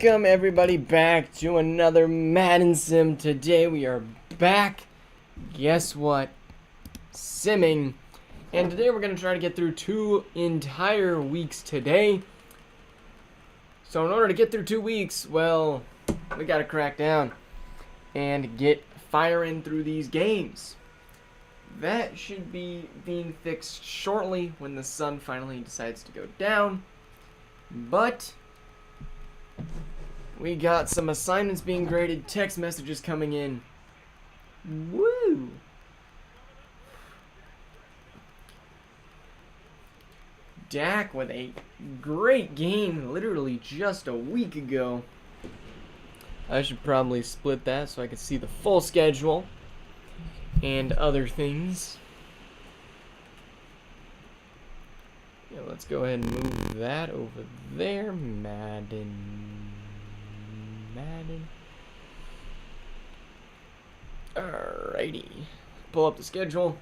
Welcome everybody back to another Madden sim. Today we are back, guess what, simming. And today we're going to try to get through 2 entire weeks today. So in order to get through 2 weeks, well, we got to crack down and get firing through these games. That should be being fixed shortly when the sun finally decides to go down. But we got some assignments being graded, text messages coming in. Woo! Dak with a great game literally just a week ago. I should probably split that so I can see the full schedule and other things. Yeah, let's go ahead and move that over there. Madden. Alrighty. Pull up the schedule.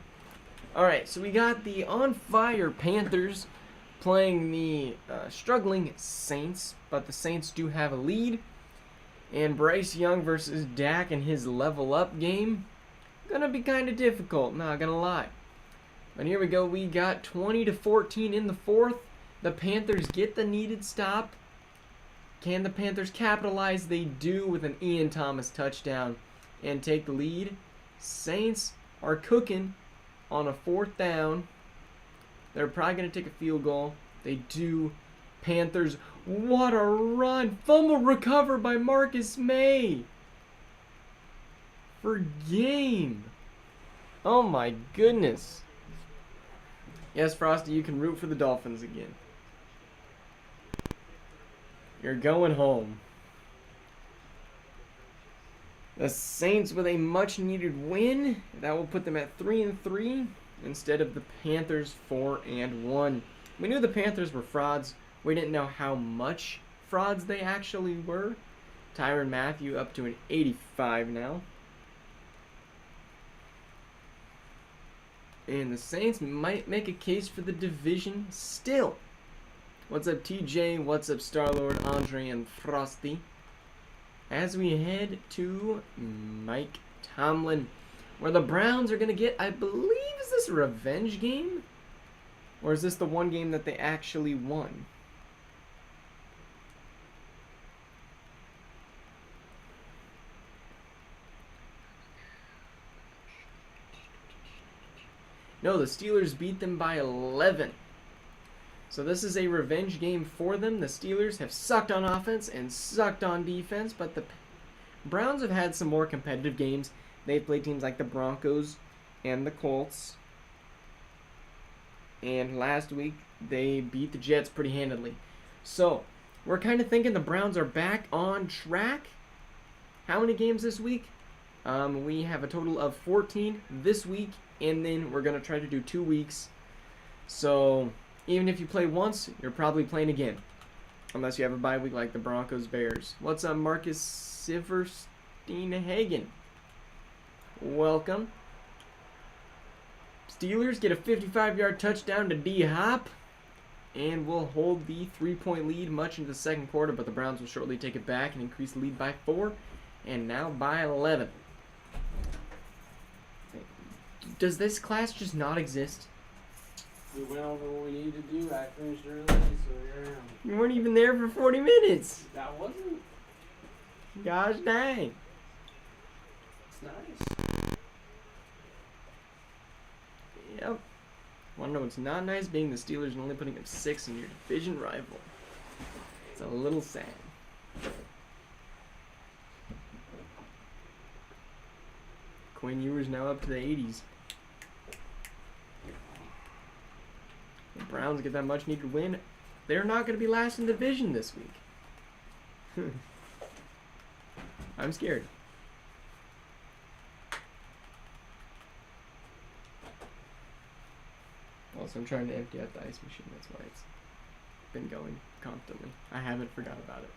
Alright, so we got the on fire Panthers playing the struggling Saints, but the Saints do have a lead. And Bryce Young versus Dak in his level up game. Gonna be kind of difficult, not gonna lie. And here we go, we got 20-14 in the fourth. The Panthers get the needed stop. Can the Panthers capitalize? They do with an Ian Thomas touchdown and take the lead. Saints are cooking on a fourth down. They're probably going to take a field goal. They do. Panthers, what a run. Fumble recover by Marcus May. For game. Oh my goodness. Yes, Frosty, you can root for the Dolphins again. You're going home. The Saints with a much needed win. That will put them at 3-3 instead of the Panthers 4-1. We knew the Panthers were frauds. We didn't know how much frauds they actually were. Tyrann Mathieu up to an 85 now. And the Saints might make a case for the division still. What's up, TJ? What's up, Star-Lord, Andre, and Frosty? As we head to Mike Tomlin, where the Browns are going to get, I believe, is this a revenge game? Or is this the one game that they actually won? No, the Steelers beat them by 11. So this is a revenge game for them. The Steelers have sucked on offense and sucked on defense, but the Browns have had some more competitive games. They've played teams like the Broncos and the Colts. And last week, they beat the Jets pretty handily. So, we're kind of thinking the Browns are back on track. How many games this week? We have a total of 14 this week, and then we're going to try to do 2 weeks. So, even if you play once, you're probably playing again. Unless you have a bye week like the Broncos Bears. What's up, Marcus Siversteinhagen? Welcome. Steelers get a 55-yard touchdown to D-Hop. And will hold the 3-point lead much into the second quarter. But the Browns will shortly take it back and increase the lead by 4. And now by 11. Does this class just not exist? We went over what we needed to do. I finished early, so here I am. You weren't even there for 40 minutes. That wasn't. Gosh dang. It's nice. Yep. Wanna know what's not nice? Being the Steelers and only putting up 6 in your division rival. It's a little sad. Quinn Ewers now up to the 80s. The Browns get that much needed win. They're not going to be last in the division this week. I'm scared. Also, I'm trying to empty out the ice machine. That's why it's been going constantly. I haven't forgot about it.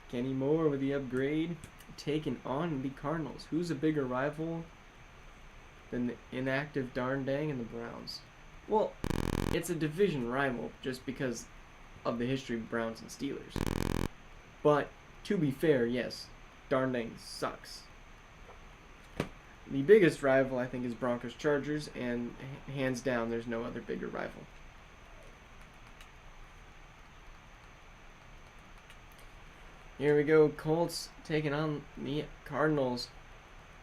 Kenny Moore with the upgrade. Taking on the Cardinals. Who's a bigger rival than the inactive Darn Dang and the Browns? Well, it's a division rival just because of the history of Browns and Steelers. But to be fair, yes, darn dang sucks. The biggest rival, I think, is Broncos Chargers, and hands down, there's no other bigger rival. Here we go, Colts taking on the Cardinals.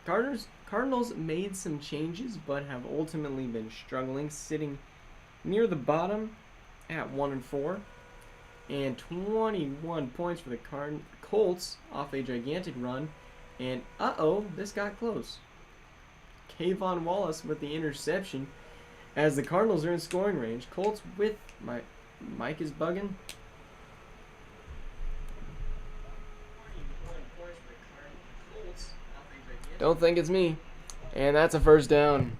Cardinals made some changes, but have ultimately been struggling, sitting near the bottom at 1-4, and 21 points for the Colts off a gigantic run. And this got close. Kayvon Wallace with the interception as the Cardinals are in scoring range. Colts with my mic is bugging. Don't think it's me. And that's a first down.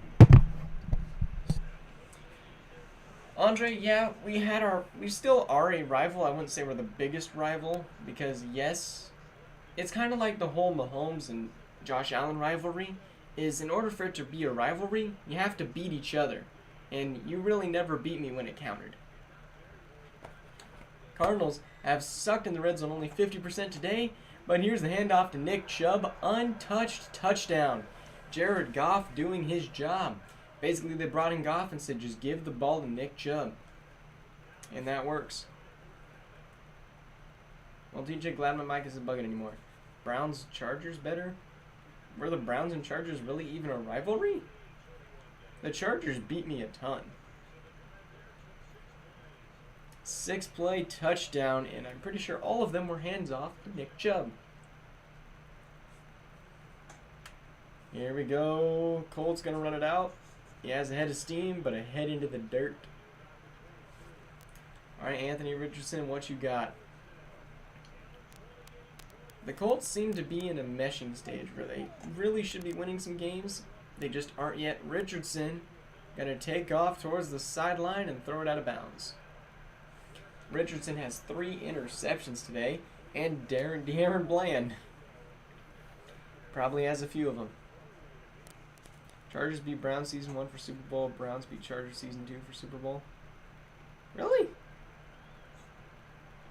Andre, yeah, we still are a rival. I wouldn't say we're the biggest rival because, yes, it's kind of like the whole Mahomes and Josh Allen rivalry. Is in order for it to be a rivalry, you have to beat each other. And you really never beat me when it countered. Cardinals have sucked in the red zone only 50% today, but here's the handoff to Nick Chubb. Untouched touchdown. Jared Goff doing his job. Basically, they brought in Goff and said, just give the ball to Nick Chubb. And that works. Well, TJ, glad my mic isn't bugging anymore. Browns, Chargers better? Were the Browns and Chargers really even a rivalry? The Chargers beat me a ton. 6-play touchdown, and I'm pretty sure all of them were hands off to Nick Chubb. Here we go. Colt's going to run it out. He has a head of steam, but a head into the dirt. All right, Anthony Richardson, what you got? The Colts seem to be in a meshing stage where they really should be winning some games. They just aren't yet. Richardson going to take off towards the sideline and throw it out of bounds. Richardson has 3 interceptions today, and Darren Bland probably has a few of them. Chargers beat Browns season 1 for Super Bowl. Browns beat Chargers season 2 for Super Bowl. Really?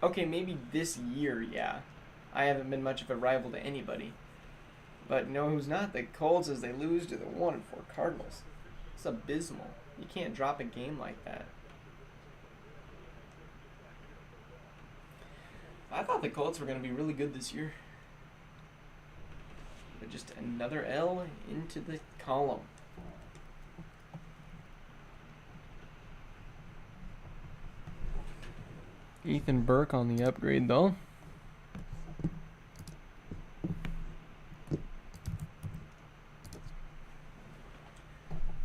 Okay, maybe this year, yeah. I haven't been much of a rival to anybody. But you know who's not? The Colts as they lose to the 1-4 Cardinals. It's abysmal. You can't drop a game like that. I thought the Colts were going to be really good this year. But just another L into the column. Ethan Burke on the upgrade, though.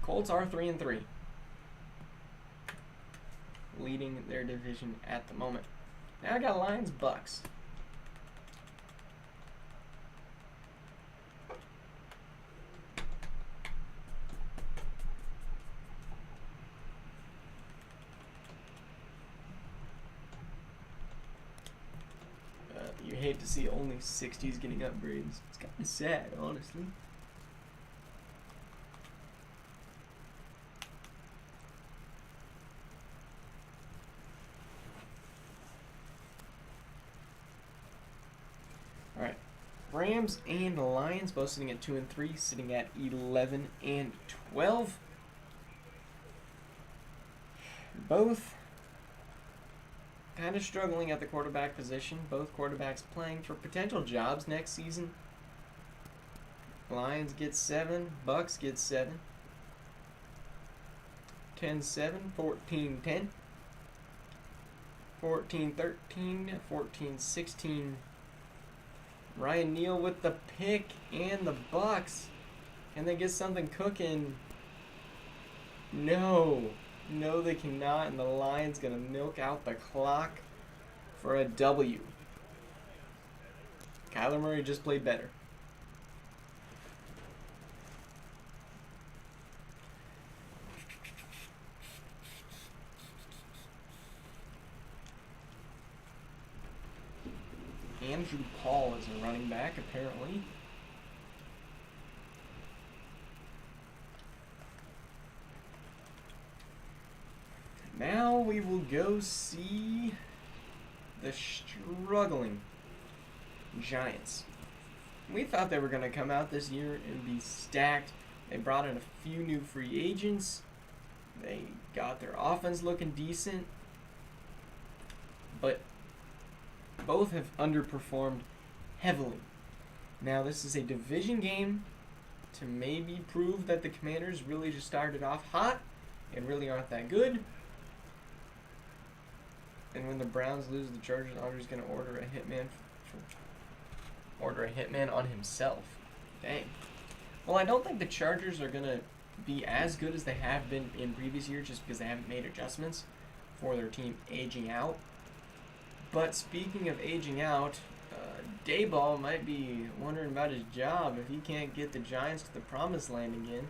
Colts are 3-3, leading their division at the moment. Now I got Lions Bucks. You hate to see only 60s getting upgrades. It's kind of sad, honestly. Alright. Rams and Lions both sitting at 2-3, sitting at 11 and 12. Both kind of struggling at the quarterback position. Both quarterbacks playing for potential jobs next season. Lions get 7, Bucks get 7. 10-7, 14-10, 14-13, 14-16. Ryan Neal with the pick and the Bucks. Can they get something cooking? No. No, they cannot, and the Lions going to milk out the clock for a W. Kyler Murray just played better. Andrew Paul is a running back, apparently. Now we will go see the struggling Giants. We thought they were going to come out this year and be stacked. They brought in a few new free agents. They got their offense looking decent. But both have underperformed heavily. Now, this is a division game to maybe prove that the Commanders really just started off hot and really aren't that good. And when the Browns lose the Chargers, Andre's going to order a hitman on himself. Dang. Well, I don't think the Chargers are going to be as good as they have been in previous years just because they haven't made adjustments for their team aging out. But speaking of aging out, Dayball might be wondering about his job if he can't get the Giants to the promised land again,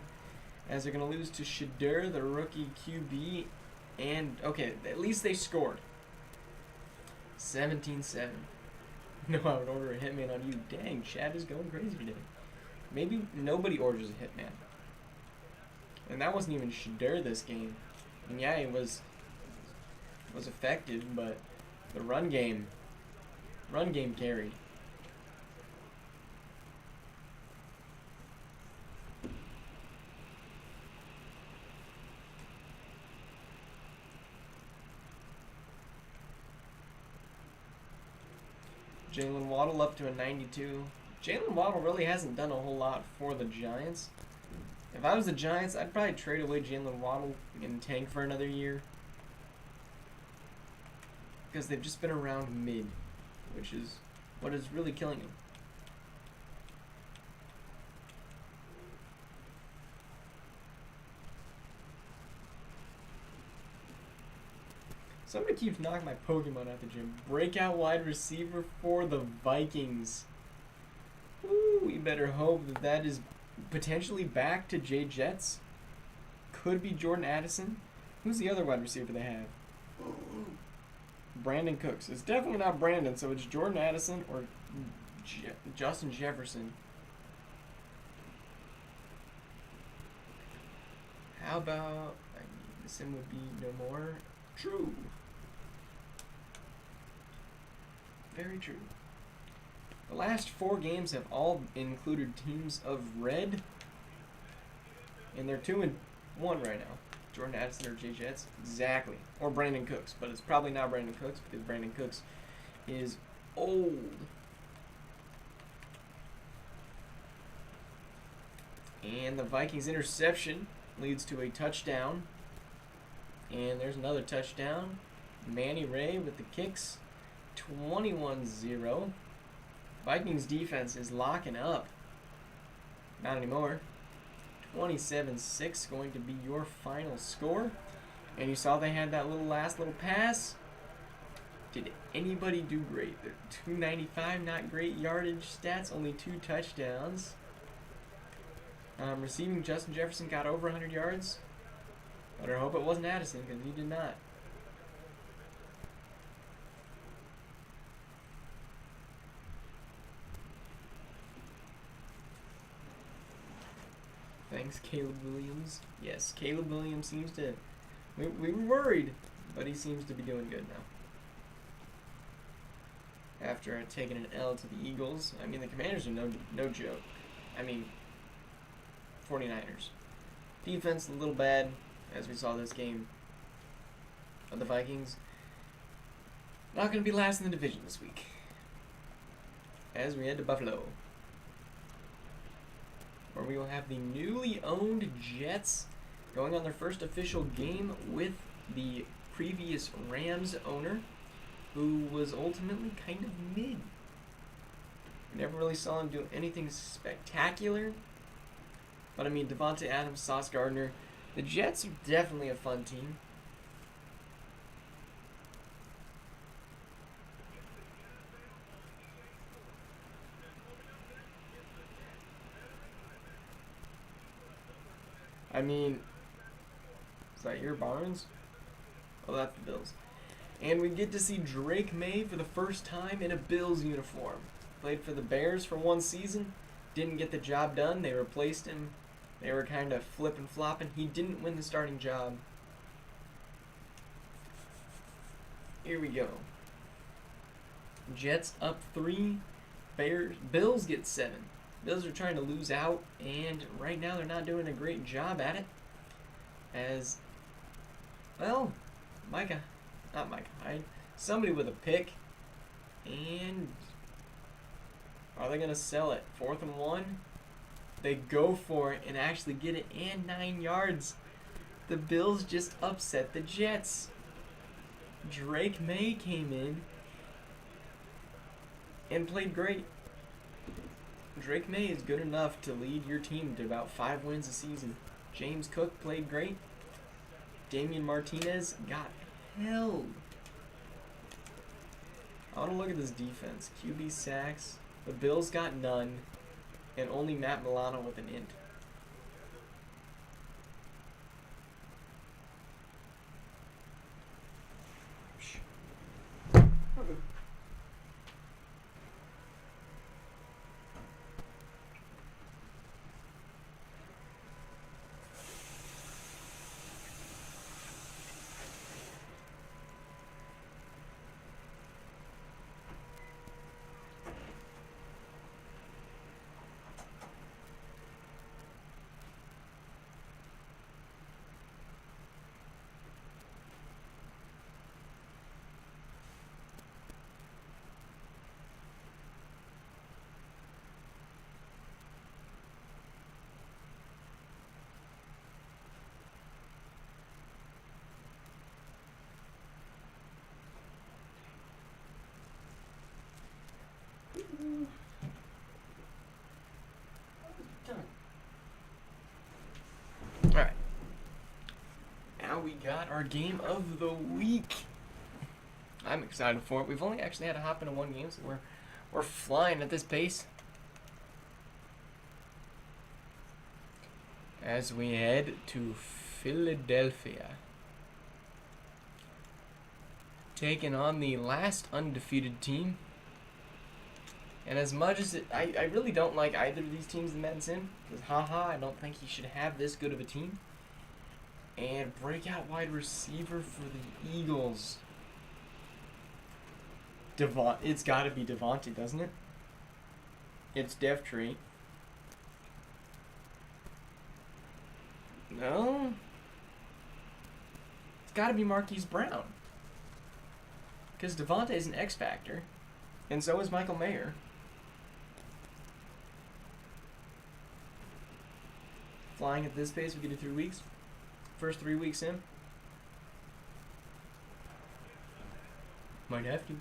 as they're going to lose to Shadur, the rookie QB, and, okay, at least they scored. 17-7. No, I would order a hitman on you. Dang, Chad is going crazy today. Maybe nobody orders a hitman. And that wasn't even Shadur this game. And yeah, it was effective, but the run game carried. Jalen Waddle up to a 92. Jalen Waddle really hasn't done a whole lot for the Giants. If I was the Giants, I'd probably trade away Jalen Waddle and tank for another year. Because they've just been around mid, which is what is really killing him. Somebody keeps knocking my Pokemon out the gym. Breakout wide receiver for the Vikings. Ooh, we better hope that is potentially back to Jay Jets. Could be Jordan Addison. Who's the other wide receiver they have? Brandon Cooks. It's definitely not Brandon, so it's Jordan Addison or Justin Jefferson. How about the sim would be no more? True. Very true. The last 4 games have all included teams of red, and they're 2-1 right now. Jordan Addison or Jay Jets? Exactly. Or Brandon Cooks, but it's probably not Brandon Cooks because Brandon Cooks is old. And the Vikings interception leads to a touchdown. And there's another touchdown. Manny Ray with the kicks. 21-0. Vikings defense is locking up. Not anymore. 27-6 going to be your final score. And you saw they had that last little pass. Did anybody do great? The 295, not great yardage stats, only 2 touchdowns. Receiving, Justin Jefferson got over 100 yards. Better hope it wasn't Addison because he did not. Thanks, Caleb Williams. Yes, Caleb Williams seems to... We were worried, but he seems to be doing good now. After taking an L to the Eagles. I mean, the Commanders are no joke. I mean, 49ers. Defense a little bad, as we saw this game. But the Vikings not going to be last in the division this week. As we head to Buffalo, where we will have the newly owned Jets going on their first official game with the previous Rams owner, who was ultimately kind of mid. Never really saw him do anything spectacular. But I mean, Devontae Adams, Sauce Gardner, the Jets are definitely a fun team. I mean, is that your Barnes? Oh, that's the Bills. And we get to see Drake May for the first time in a Bills uniform. Played for the Bears for 1 season. Didn't get the job done. They replaced him. They were kind of flipping flopping. He didn't win the starting job. Here we go. Jets up 3. Bills get 7. Bills are trying to lose out, and right now they're not doing a great job at it. As, well, not Micah Hyde, somebody with a pick, and are they going to sell it? 4th and 1. They go for it and actually get it, and 9 yards. The Bills just upset the Jets. Drake May came in and played great. Drake May is good enough to lead your team to about 5 wins a season. James Cook played great. Damian Martinez got held. I want to look at this defense. QB sacks. The Bills got none, and only Matt Milano with an int. Alright. Now we got our game of the week. I'm excited for it. We've only actually had to hop into one game, so we're flying at this pace. As we head to Philadelphia, taking on the last undefeated team. And as much as I really don't like either of these teams in Madden Sim, because I don't think he should have this good of a team. And breakout wide receiver for the Eagles. It's got to be Devontae, doesn't it? It's Devtree. No. It's got to be Marquise Brown. Because Devontae is an X Factor. And so is Michael Mayer. Flying at this pace, we get to 3 weeks. First 3 weeks in. Might have to.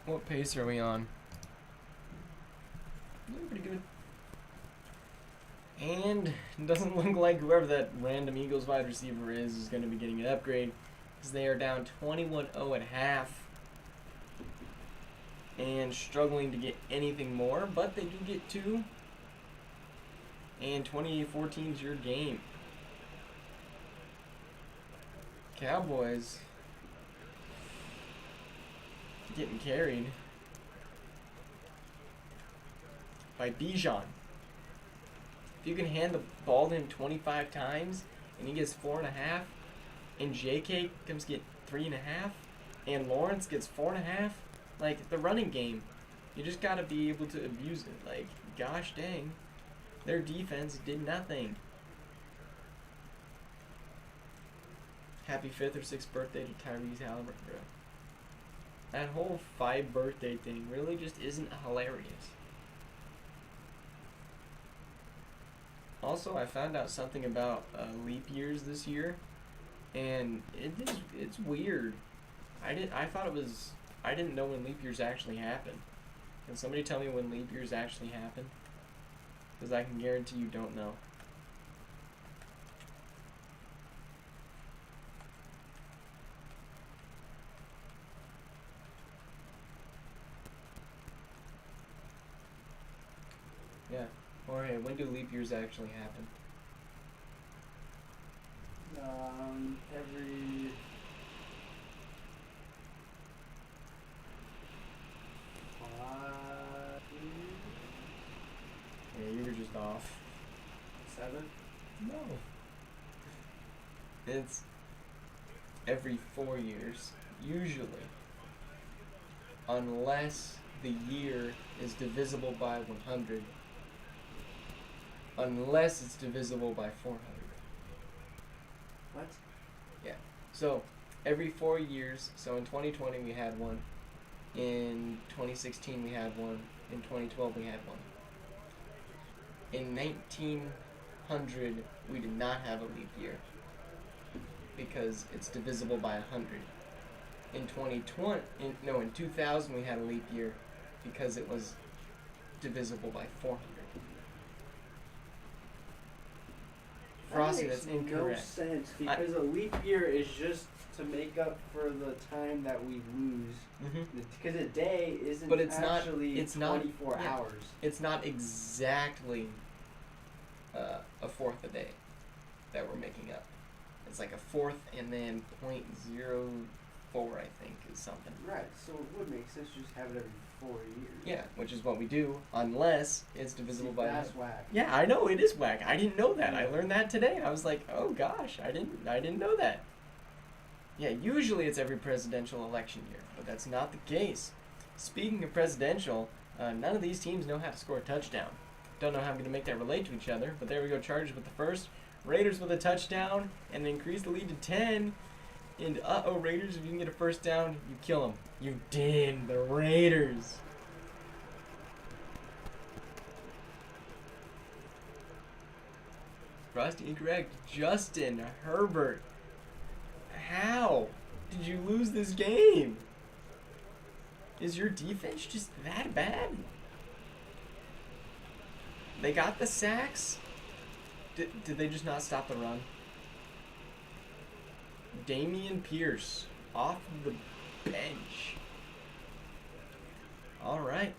What pace are we on? Pretty good. And it doesn't look like whoever that random Eagles wide receiver is going to be getting an upgrade, because they are down 21-0 at half and struggling to get anything more, but they do get 2. And 28-14 is your game. Cowboys getting carried by Bijan. If you can hand the ball to him 25 times and he gets 4.5, and JK comes get 3.5, and Lawrence gets 4.5, like, the running game, you just gotta be able to abuse it. Like, gosh dang, their defense did nothing. Happy 5th or 6th birthday to Tyrese Halliburton, bro. That whole 5 birthday thing really just isn't hilarious. Also, I found out something about leap years this year, and it's weird. I didn't know when leap years actually happen. Can somebody tell me when leap years actually happen? Because I can guarantee you don't know. Yeah. Jorge, when do leap years actually happen? Every... Yeah, you were just off. 7? No. every 4 years, usually, unless the year is divisible by 100, unless it's divisible by 400. What? Yeah. So, every 4 years, so in 2020 we had one, in 2016 we had one, in 2012 we had one. In 1900 we did not have a leap year because it's divisible by 100. In 2000 we had a leap year because it was divisible by 400. Frosty, that's incorrect. No sense because a leap year is just to make up for the time that we lose. Because a day isn't But it's actually not, it's 24 not, yeah, hours. It's not exactly a fourth a day that we're making up. It's like a fourth and then 0.04, I think, is something. Right, so it would make sense to just have it every 4 years. Yeah, which is what we do, unless it's divisible by. That's whack. Yeah, I know it is whack. I didn't know that. I learned that today. I was like, oh gosh, I didn't know that. Yeah, usually it's every presidential election year, but that's not the case. Speaking of presidential, none of these teams know how to score a touchdown. Don't know how I'm going to make that relate to each other, but there we go. Chargers with the first, Raiders with a touchdown, and increase the lead to 10. And Raiders, if you can get a first down, you kill them. You did, the Raiders. Frosty incorrect. Justin Herbert. How did you lose this game? Is your defense just that bad? They got the sacks. Did they just not stop the run? Damian Pierce off the bench. All right.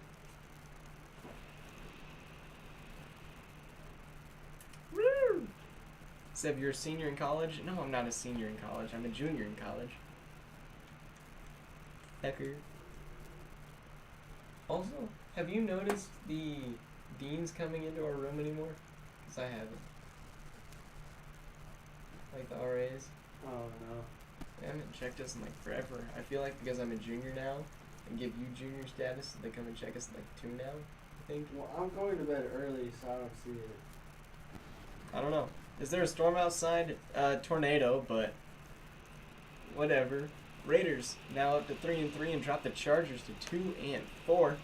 Woo! Except you're a senior in college? No, I'm not a senior in college. I'm a junior in college. Hecker. Also, have you noticed the deans coming into our room anymore? Because I haven't. Like the RAs. Oh, no. They haven't checked us in like forever. I feel like because I'm a junior now and give you junior status, they come and check us like 2 now, I think. Well, I'm going to bed early, so I don't see it. I don't know. Is there a storm outside? Tornado, but whatever. Raiders now up to 3-3 and drop the Chargers to 2-4.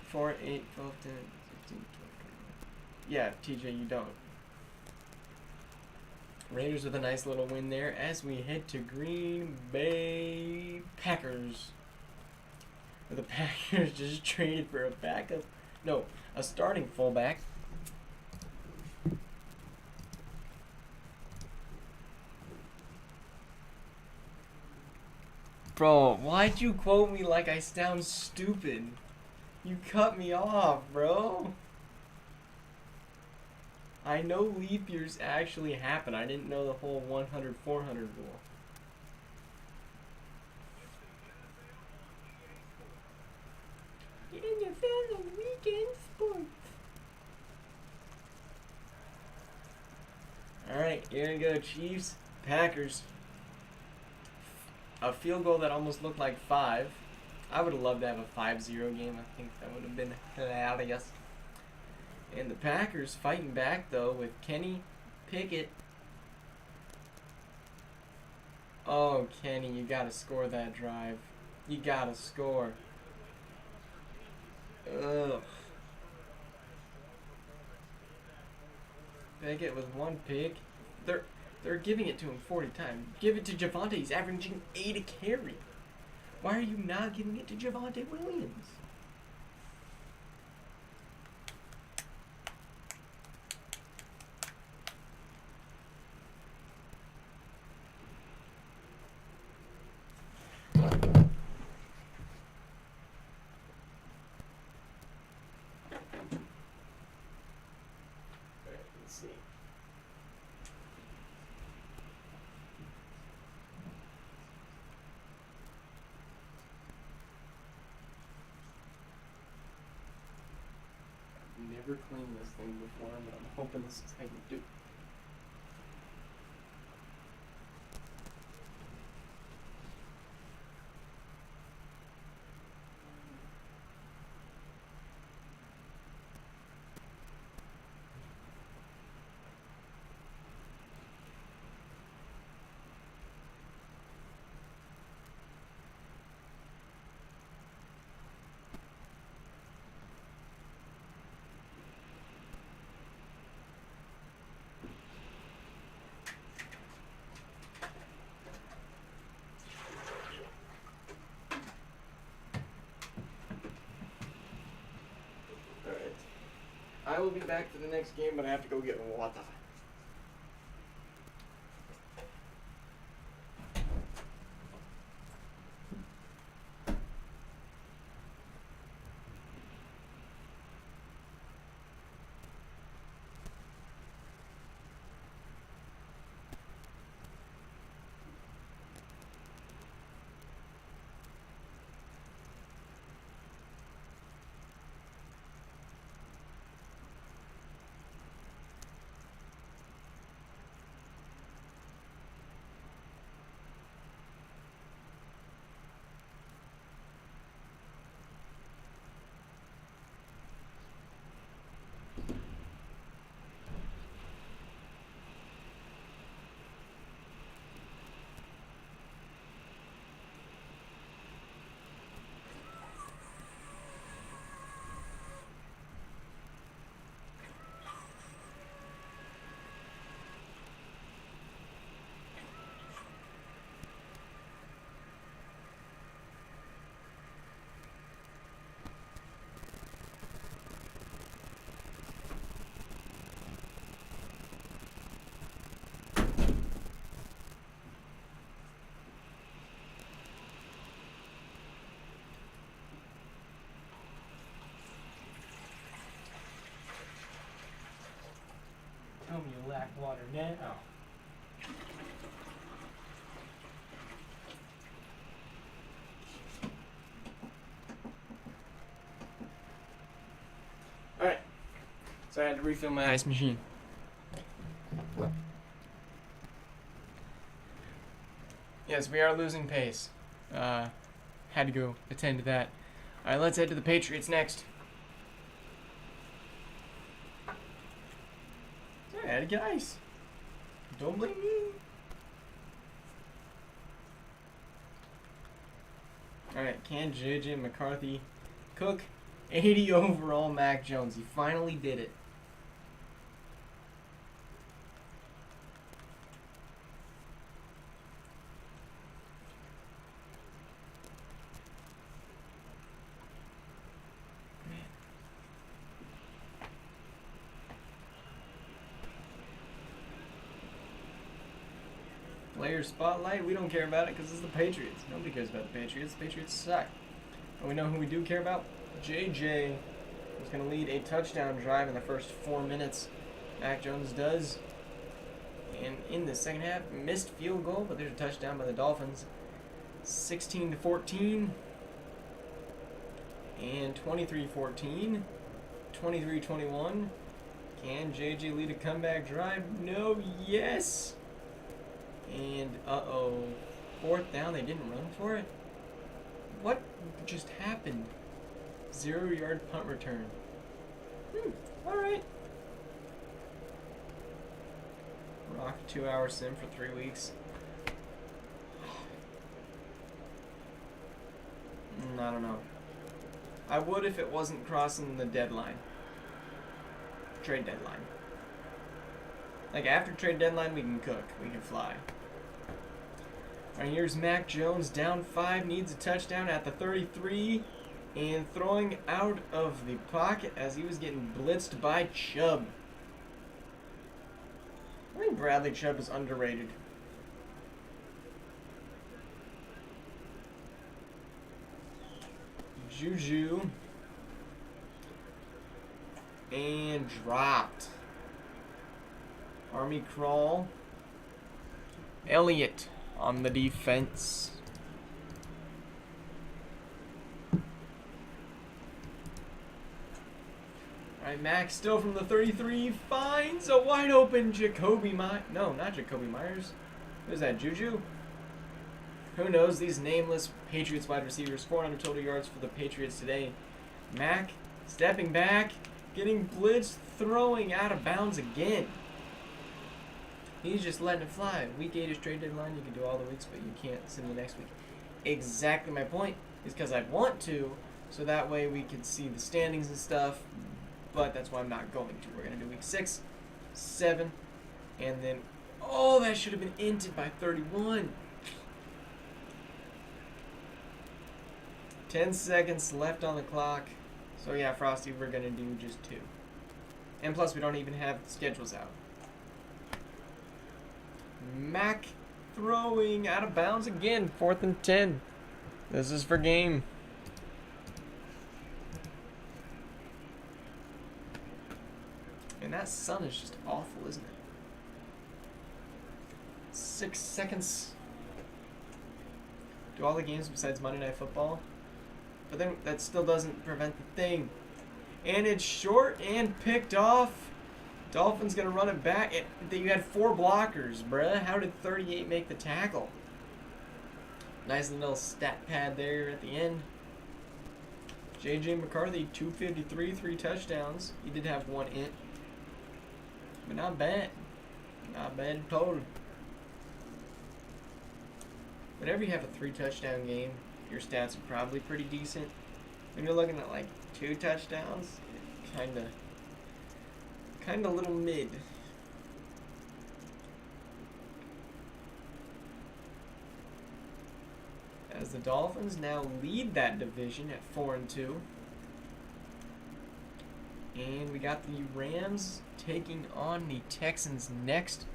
4, 8, 12, 10, 15, 20. Yeah, TJ, you don't. Raiders with a nice little win there as we head to Green Bay Packers. The Packers just traded for a backup. No, a starting fullback. Bro, why'd you quote me like I sound stupid? You cut me off, bro. I know leap years actually happen. I didn't know the whole 100-400 rule. NFL and weekend sports. Alright, here we go, Chiefs, Packers. A field goal that almost looked like 5. I would have loved to have a 5-0 game. I think that would have been hilarious. And the Packers fighting back, though, with Kenny Pickett. Oh, Kenny, you got to score that drive. You got to score. Ugh. Pickett with 1 pick. They're giving it to him 40 times. Give it to Javonte. He's averaging 8 a carry. Why are you not giving it to Javonte Williams? Never cleaned this thing before, but I'm hoping this is how you do. will be back for the next game, but I have to go get water. Tell me you lack water now. Alright. So I had to refill my ice machine. Yes, we are losing pace. Had to go attend to that. Alright, let's head to the Patriots next. I had to get ice. Don't blame me. Alright, can JJ McCarthy cook 80 overall Mac Jones? He finally did it. Player spotlight, we don't care about it because it's the Patriots. Nobody cares about the Patriots. The Patriots suck. But we know who we do care about. JJ is going to lead a touchdown drive in the first 4 minutes. Mac Jones does. And in the second half, missed field goal, but there's a touchdown by the Dolphins. 16-14. And 23-14. 23-21. Can JJ lead a comeback drive? No. Yes. And, uh-oh. 4th down, they didn't run for it? What just happened? 0-yard punt return. Alright. Rock 2-hour sim for 3 weeks. I don't know. I would if it wasn't crossing the deadline. Trade deadline. Like, after trade deadline, we can cook. We can fly. Alright, here's Mac Jones, down 5, needs a touchdown at the 33, and throwing out of the pocket as he was getting blitzed by Chubb. I think Bradley Chubb is underrated. Juju. And dropped. Army crawl. Elliott on the defense. Alright, Max still from the 33 finds a wide open Jacoby Myers. No, not Jacoby Myers. Who's that, Juju? Who knows? These nameless Patriots wide receivers. 400 total yards for the Patriots today. Mac stepping back, getting blitzed, throwing out of bounds again. He's just letting it fly. Week 8 is trade deadline. You can do all the weeks, but you can't send the next week. Exactly my point. Is because I want to, so that way we can see the standings and stuff. But that's why I'm not going to. We're going to do week 6, 7, and then... Oh, that should have been inted by 31. 10 seconds left on the clock. So yeah, Frosty, we're going to do just 2. And plus, we don't even have schedules out. Mac throwing out of bounds again. 4th and 10. This is for game. And that sun is just awful, isn't it? 6 seconds. Do all the games besides Monday Night Football. But then that still doesn't prevent the thing. And it's short and picked off. Dolphins gonna run it back. You had 4 blockers, bruh. How did 38 make the tackle? Nice little stat pad there at the end. J.J. McCarthy, 253, 3 touchdowns. He did have 1 int. But not bad. Not bad at all. Whenever you have a 3 touchdown game, your stats are probably pretty decent. When you're looking at like 2 touchdowns, kinda little mid. As the Dolphins now lead that division at 4-2. And we got the Rams taking on the Texans next.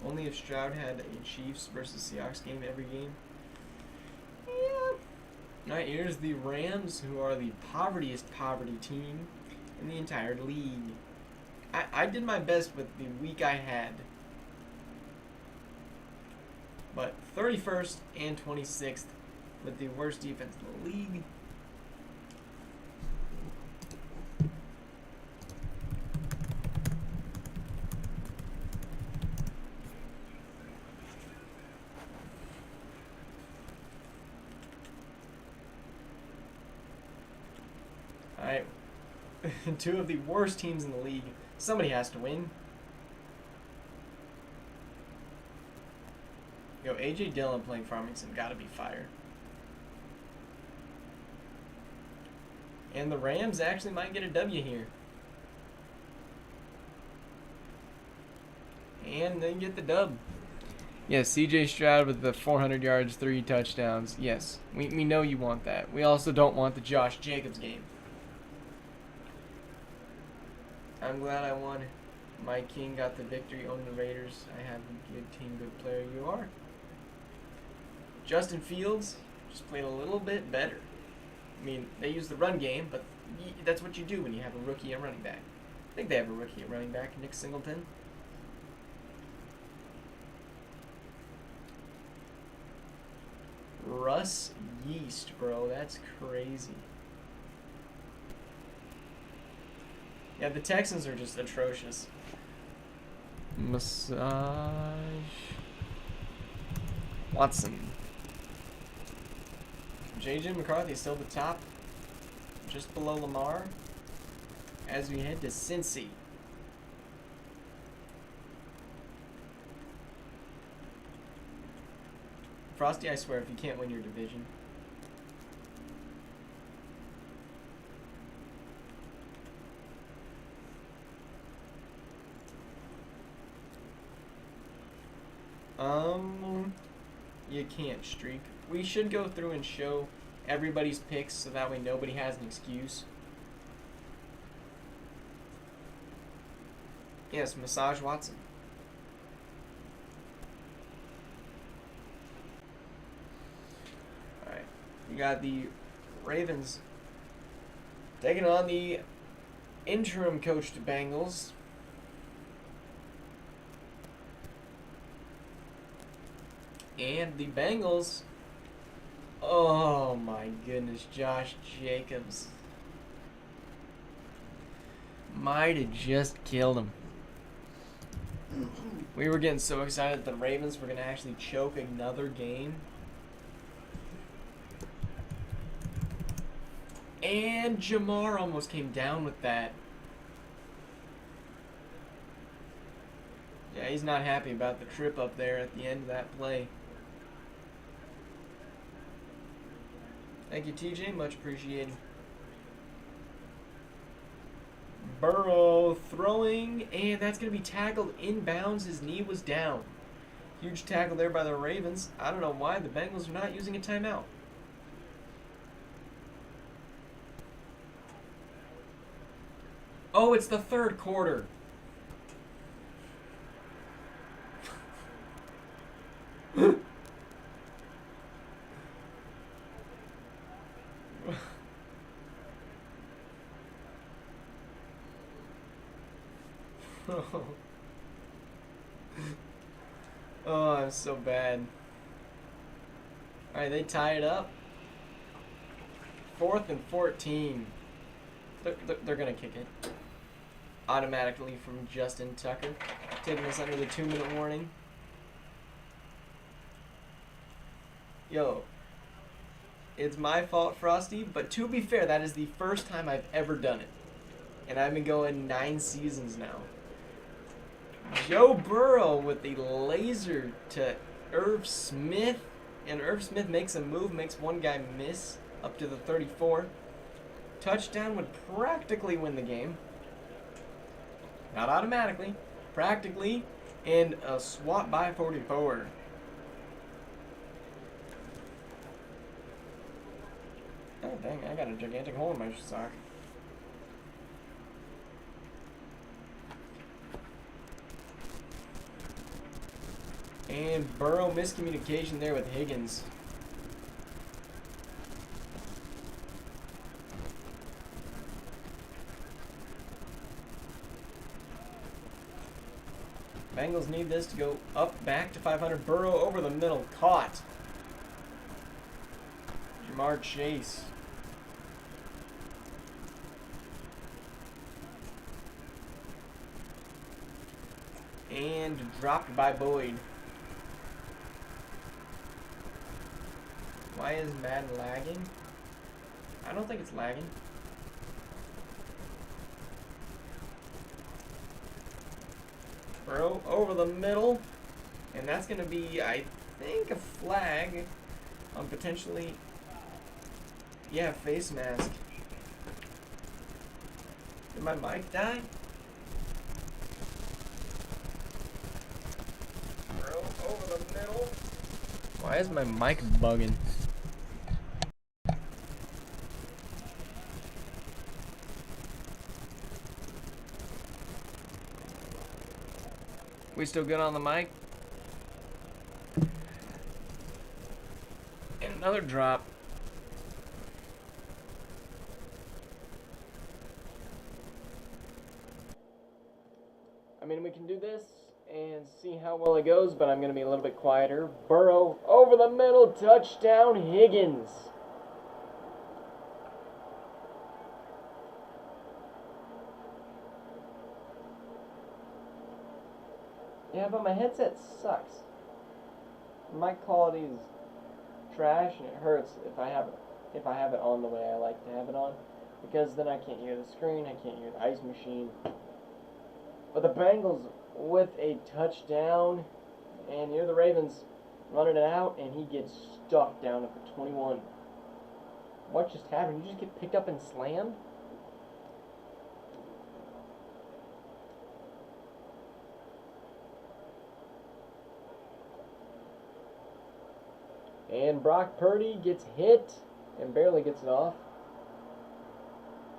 Only if Stroud had a Chiefs versus Seahawks game every game. Yeah. Alright, here's the Rams, who are the poverty team in the entire league. I did my best with the week I had. But 31st and 26th with the worst defense in the league. Alright. 2 of the worst teams in the league. Somebody has to win. Yo, AJ Dillon playing Farmington gotta be fire. And the Rams actually might get a W here. And they get the dub. Yes, CJ Stroud with the 400 yards, 3 touchdowns. Yes, we know you want that. We also don't want the Josh Jacobs game. I'm glad I won. My king got the victory on the Raiders. I have a good team, good player. You are. Justin Fields just played a little bit better. I mean, they use the run game, but that's what you do when you have a rookie at running back. I think they have a rookie at running back, Nick Singleton. Russ Yeast, bro. That's crazy. Yeah, the Texans are just atrocious. Massage. Watson. J.J. McCarthy is still the top. Just below Lamar. As we head to Cincy. Frosty, I swear, if you can't win your division. You can't, Streak. We should go through and show everybody's picks so that way nobody has an excuse. Yes, Massage Watson. Alright. You got the Ravens taking on the interim coached Bengals. And the Bengals, oh my goodness, Josh Jacobs might have just killed him. We were getting so excited that the Ravens were going to actually choke another game. And Jamar almost came down with that. Yeah, he's not happy about the trip up there at the end of that play. Thank you, TJ. Much appreciated. Burrow throwing, and that's going to be tackled inbounds. His knee was down. Huge tackle there by the Ravens. I don't know why the Bengals are not using a timeout. Oh, it's the third quarter. Oh, I'm so bad. Alright, they tie it up. 4th and 14. They're going to kick it. Automatically from Justin Tucker. Taking us under the 2-minute warning. Yo. It's my fault, Frosty, but to be fair, that is the first time I've ever done it. And I've been going 9 seasons now. Joe Burrow with the laser to Irv Smith. And Irv Smith makes a move, makes one guy miss up to the 34. Touchdown would practically win the game. Not automatically. Practically. And a swat by 44. Oh, dang, I got a gigantic hole in my sock. And Burrow miscommunication there with Higgins. Bengals need this to go up back to 500. Burrow over the middle. Caught. Jamar Chase. And dropped by Boyd. Why is Madden lagging? I don't think it's lagging. Burrow over the middle. And that's going to be, I think, a flag on potentially, yeah, face mask. Did my mic die? Burrow over the middle. Why is my mic bugging? We still good on the mic? And another drop. I mean, we can do this and see how well it goes, but I'm going to be a little bit quieter. Burrow over the middle, touchdown Higgins. Yeah, but my headset sucks. Mic quality is trash, and it hurts if I have it on the way I like to have it on, because then I can't hear the screen, I can't hear the ice machine. But the Bengals with a touchdown, and here the Ravens running it out, and he gets stuck down at the 21. What just happened? You just get picked up and slammed? And Brock Purdy gets hit and barely gets it off.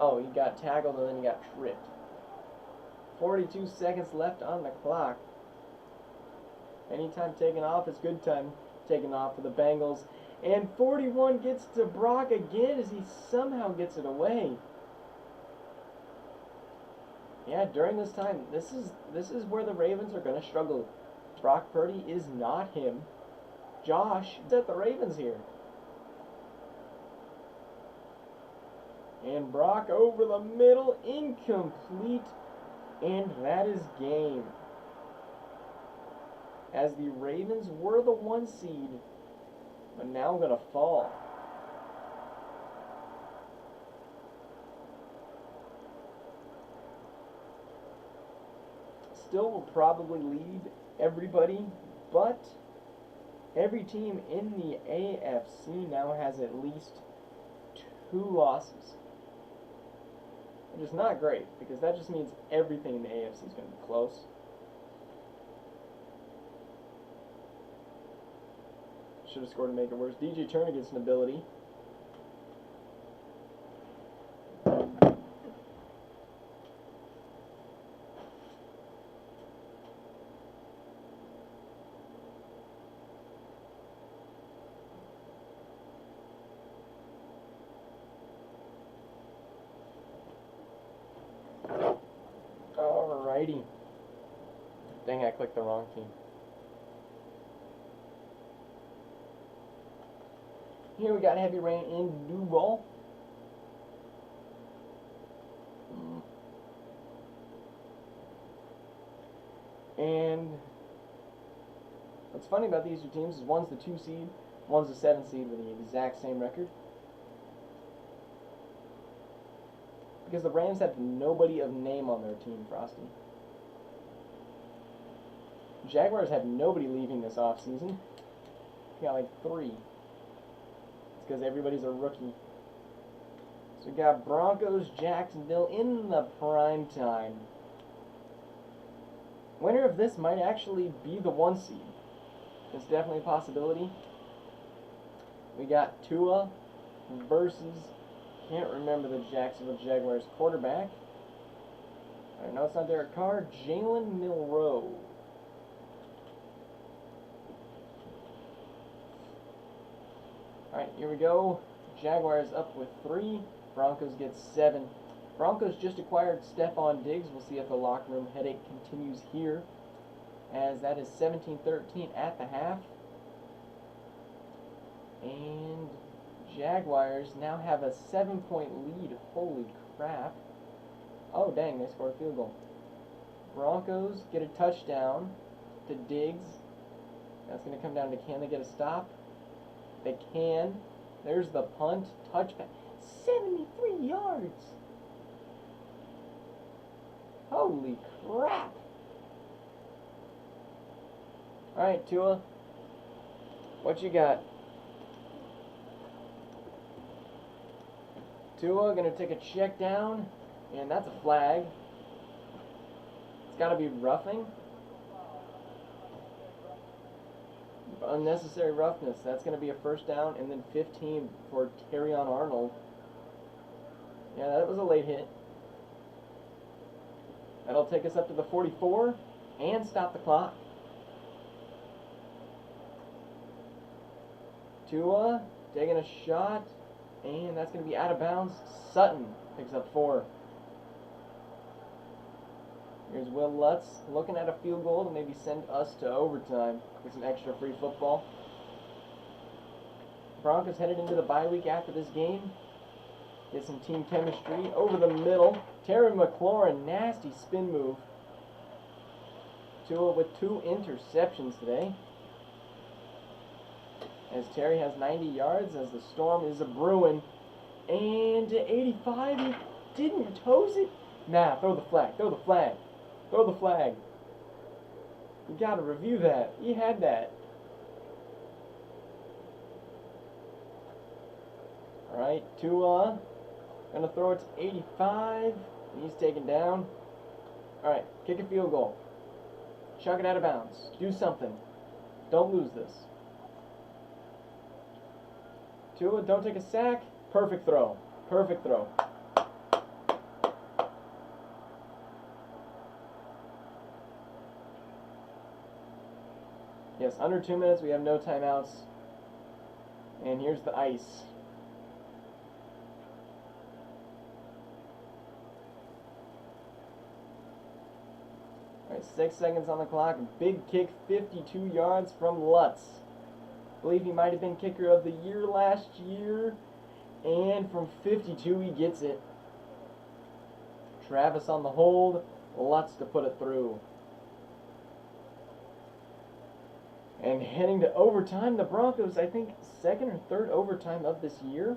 Oh, he got tackled and then he got tripped. 42 seconds left on the clock. Anytime taking off is good time taking off for the Bengals. And 41 gets to Brock again as he somehow gets it away. Yeah, during this time, this is where the Ravens are going to struggle. Brock Purdy is not him. Josh is at the Ravens here. And Brock over the middle, incomplete. And that is game. As the Ravens were the 1 seed, but now going to fall. Still will probably lead everybody, but every team in the AFC now has at least 2 losses. which is not great because that just means everything in the AFC is going to be close. Should have scored to make it worse. DJ Turner gets an ability. Alrighty. Dang, I clicked the wrong team. Here we got heavy rain in Duval. And what's funny about these two teams is one's the 2 seed, one's the 7 seed with the exact same record. Because the Rams have nobody of name on their team, Frosty. Jaguars have nobody leaving this offseason. We got like 3. It's because everybody's a rookie. So we got Broncos, Jacksonville in the prime time. Winner of this might actually be the 1 seed. It's definitely a possibility. We got Tua versus, can't remember the Jacksonville Jaguars quarterback. I know it's not Derek Carr. Jalen Milroe. Alright, here we go. Jaguars up with 3. Broncos get 7. Broncos just acquired Stephon Diggs. We'll see if the locker room headache continues here, as that is 17-13 at the half. And Jaguars now have a 7-point lead. Holy crap. Oh, dang, they scored a field goal. Broncos get a touchdown to Diggs. That's going to come down to, can they get a stop? They can. There's the punt. Touchback. 73 yards. Holy crap. Alright, Tua. What you got? Tua gonna take a check down, and that's a flag. It's gotta be roughing. Unnecessary roughness. That's gonna be a first down, and then 15 for Terrion Arnold. Yeah, that was a late hit. That'll take us up to the 44 and stop the clock. Tua taking a shot, and that's going to be out of bounds. Sutton picks up 4. Here's Will Lutz looking at a field goal to maybe send us to overtime with some extra free football. Broncos headed into the bye week after this game. Get some team chemistry over the middle. Terry McLaurin, nasty spin move. Tua with 2 interceptions today. As Terry has 90 yards, as the storm is a brewing. And to 85, he didn't toes it. Nah, throw the flag, throw the flag, throw the flag. You gotta review that. He had that. Alright, Tua. Gonna throw it to 85. He's taken down. Alright, kick a field goal. Chuck it out of bounds. Do something. Don't lose this. Tua, don't take a sack. Perfect throw. Perfect throw. Yes, under 2 minutes. We have no timeouts. And here's the ice. Alright, 6 seconds on the clock. Big kick, 52 yards from Lutz. Believe he might have been kicker of the year last year. And from 52, he gets it. Travis on the hold. Lutz to put it through. And heading to overtime, the Broncos, I think, 2nd or 3rd overtime of this year.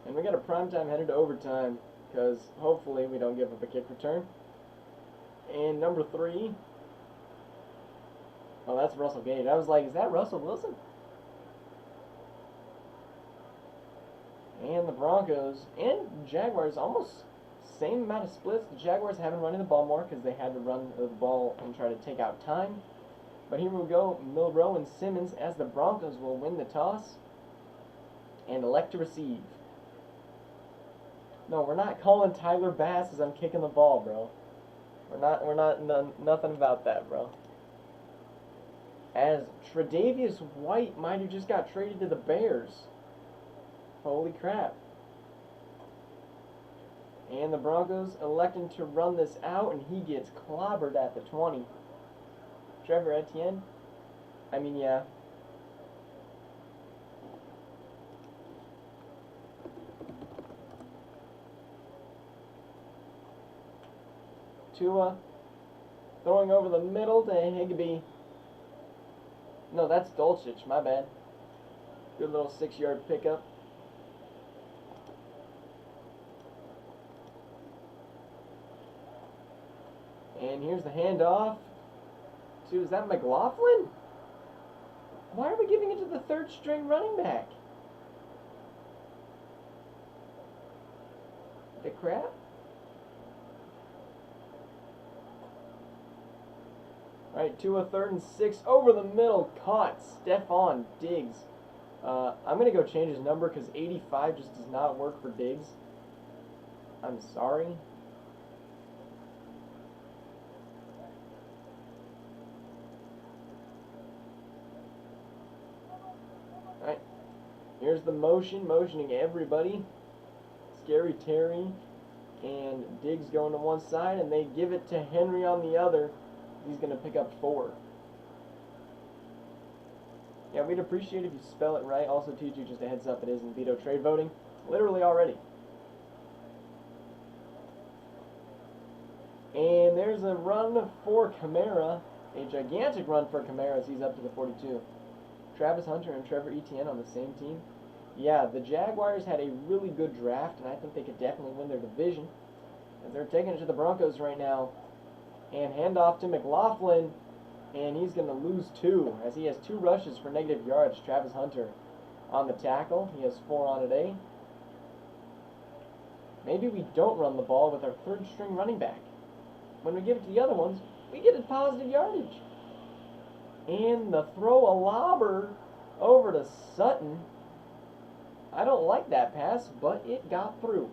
And we got a primetime headed to overtime, because hopefully we don't give up a kick return. And number 3. Oh, that's Russell Gage. I was like, is that Russell Wilson? And the Broncos and Jaguars almost same amount of splits. The Jaguars have been running the ball more because they had to run the ball and try to take out time. But here we go, Milroe and Simmons, as the Broncos will win the toss and elect to receive. No, we're not calling Tyler Bass as I'm kicking the ball, bro. Nothing about that, bro. As Tre'Davious White might have just got traded to the Bears. Holy crap. And the Broncos electing to run this out, and he gets clobbered at the 20. Trevor Etienne? Yeah. Tua throwing over the middle to Higbee. No, that's Dolchich, my bad. Good little 6-yard pickup. And here's the handoff to, is that McLaughlin? Why are we giving it to the third string running back? The crap? Alright, Tua 3rd and 6 over the middle, caught Stephon Diggs. I'm going to go change his number because 85 just does not work for Diggs. I'm sorry. Alright, here's the motioning everybody. Scary Terry and Diggs going to one side, and they give it to Henry on the other. He's going to pick up 4. Yeah, we'd appreciate if you spell it right. Also, TG, just a heads up, it is in veto trade voting. Literally already. And there's a run for Kamara. A gigantic run for Kamara as he's up to the 42. Travis Hunter and Trevor Etienne on the same team. Yeah, the Jaguars had a really good draft, and I think they could definitely win their division. And they're taking it to the Broncos right now. And handoff to McLaughlin, and he's going to lose 2 as he has 2 rushes for negative yards. Travis Hunter on the tackle. He has 4 on today. Maybe we don't run the ball with our third string running back. When we give it to the other ones, we get a positive yardage. And the throw a lobber over to Sutton. I don't like that pass, but it got through.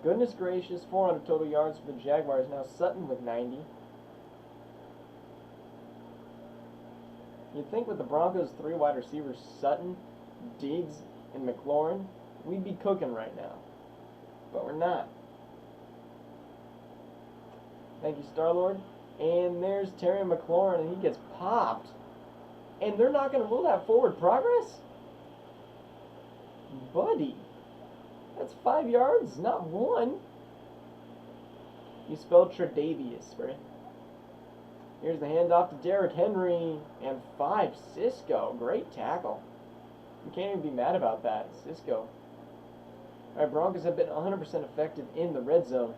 Goodness gracious, 400 total yards for the Jaguars. Now Sutton with 90. You'd think with the Broncos' 3 wide receivers, Sutton, Diggs, and McLaurin, we'd be cooking right now. But we're not. Thank you, Star-Lord. And there's Terry McLaurin, and he gets popped. And they're not going to rule that forward progress? Buddy. That's 5 yards, not 1. You spelled Tre'Davious, right? Here's the handoff to Derrick Henry, and 5, Cisco. Great tackle. You can't even be mad about that, Cisco. Alright, Broncos have been 100% effective in the red zone.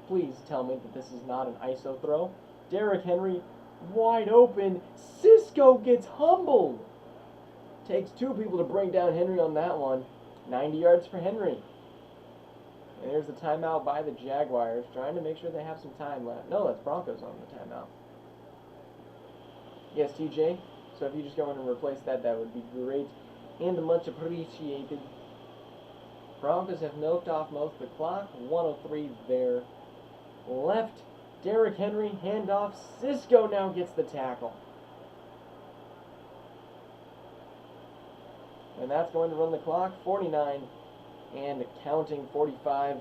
Please tell me that this is not an ISO throw. Derrick Henry, wide open. Cisco gets humbled. Takes 2 people to bring down Henry on that one. 90 yards for Henry. And there's the timeout by the Jaguars, trying to make sure they have some time left. No, that's Broncos on the timeout. Yes, TJ. So if you just go in and replace that, that would be great and much appreciated. Broncos have milked off most of the clock. 1:03 there left. Derrick Henry, handoff. Cisco now gets the tackle. And that's going to run the clock. 49 and counting, 45.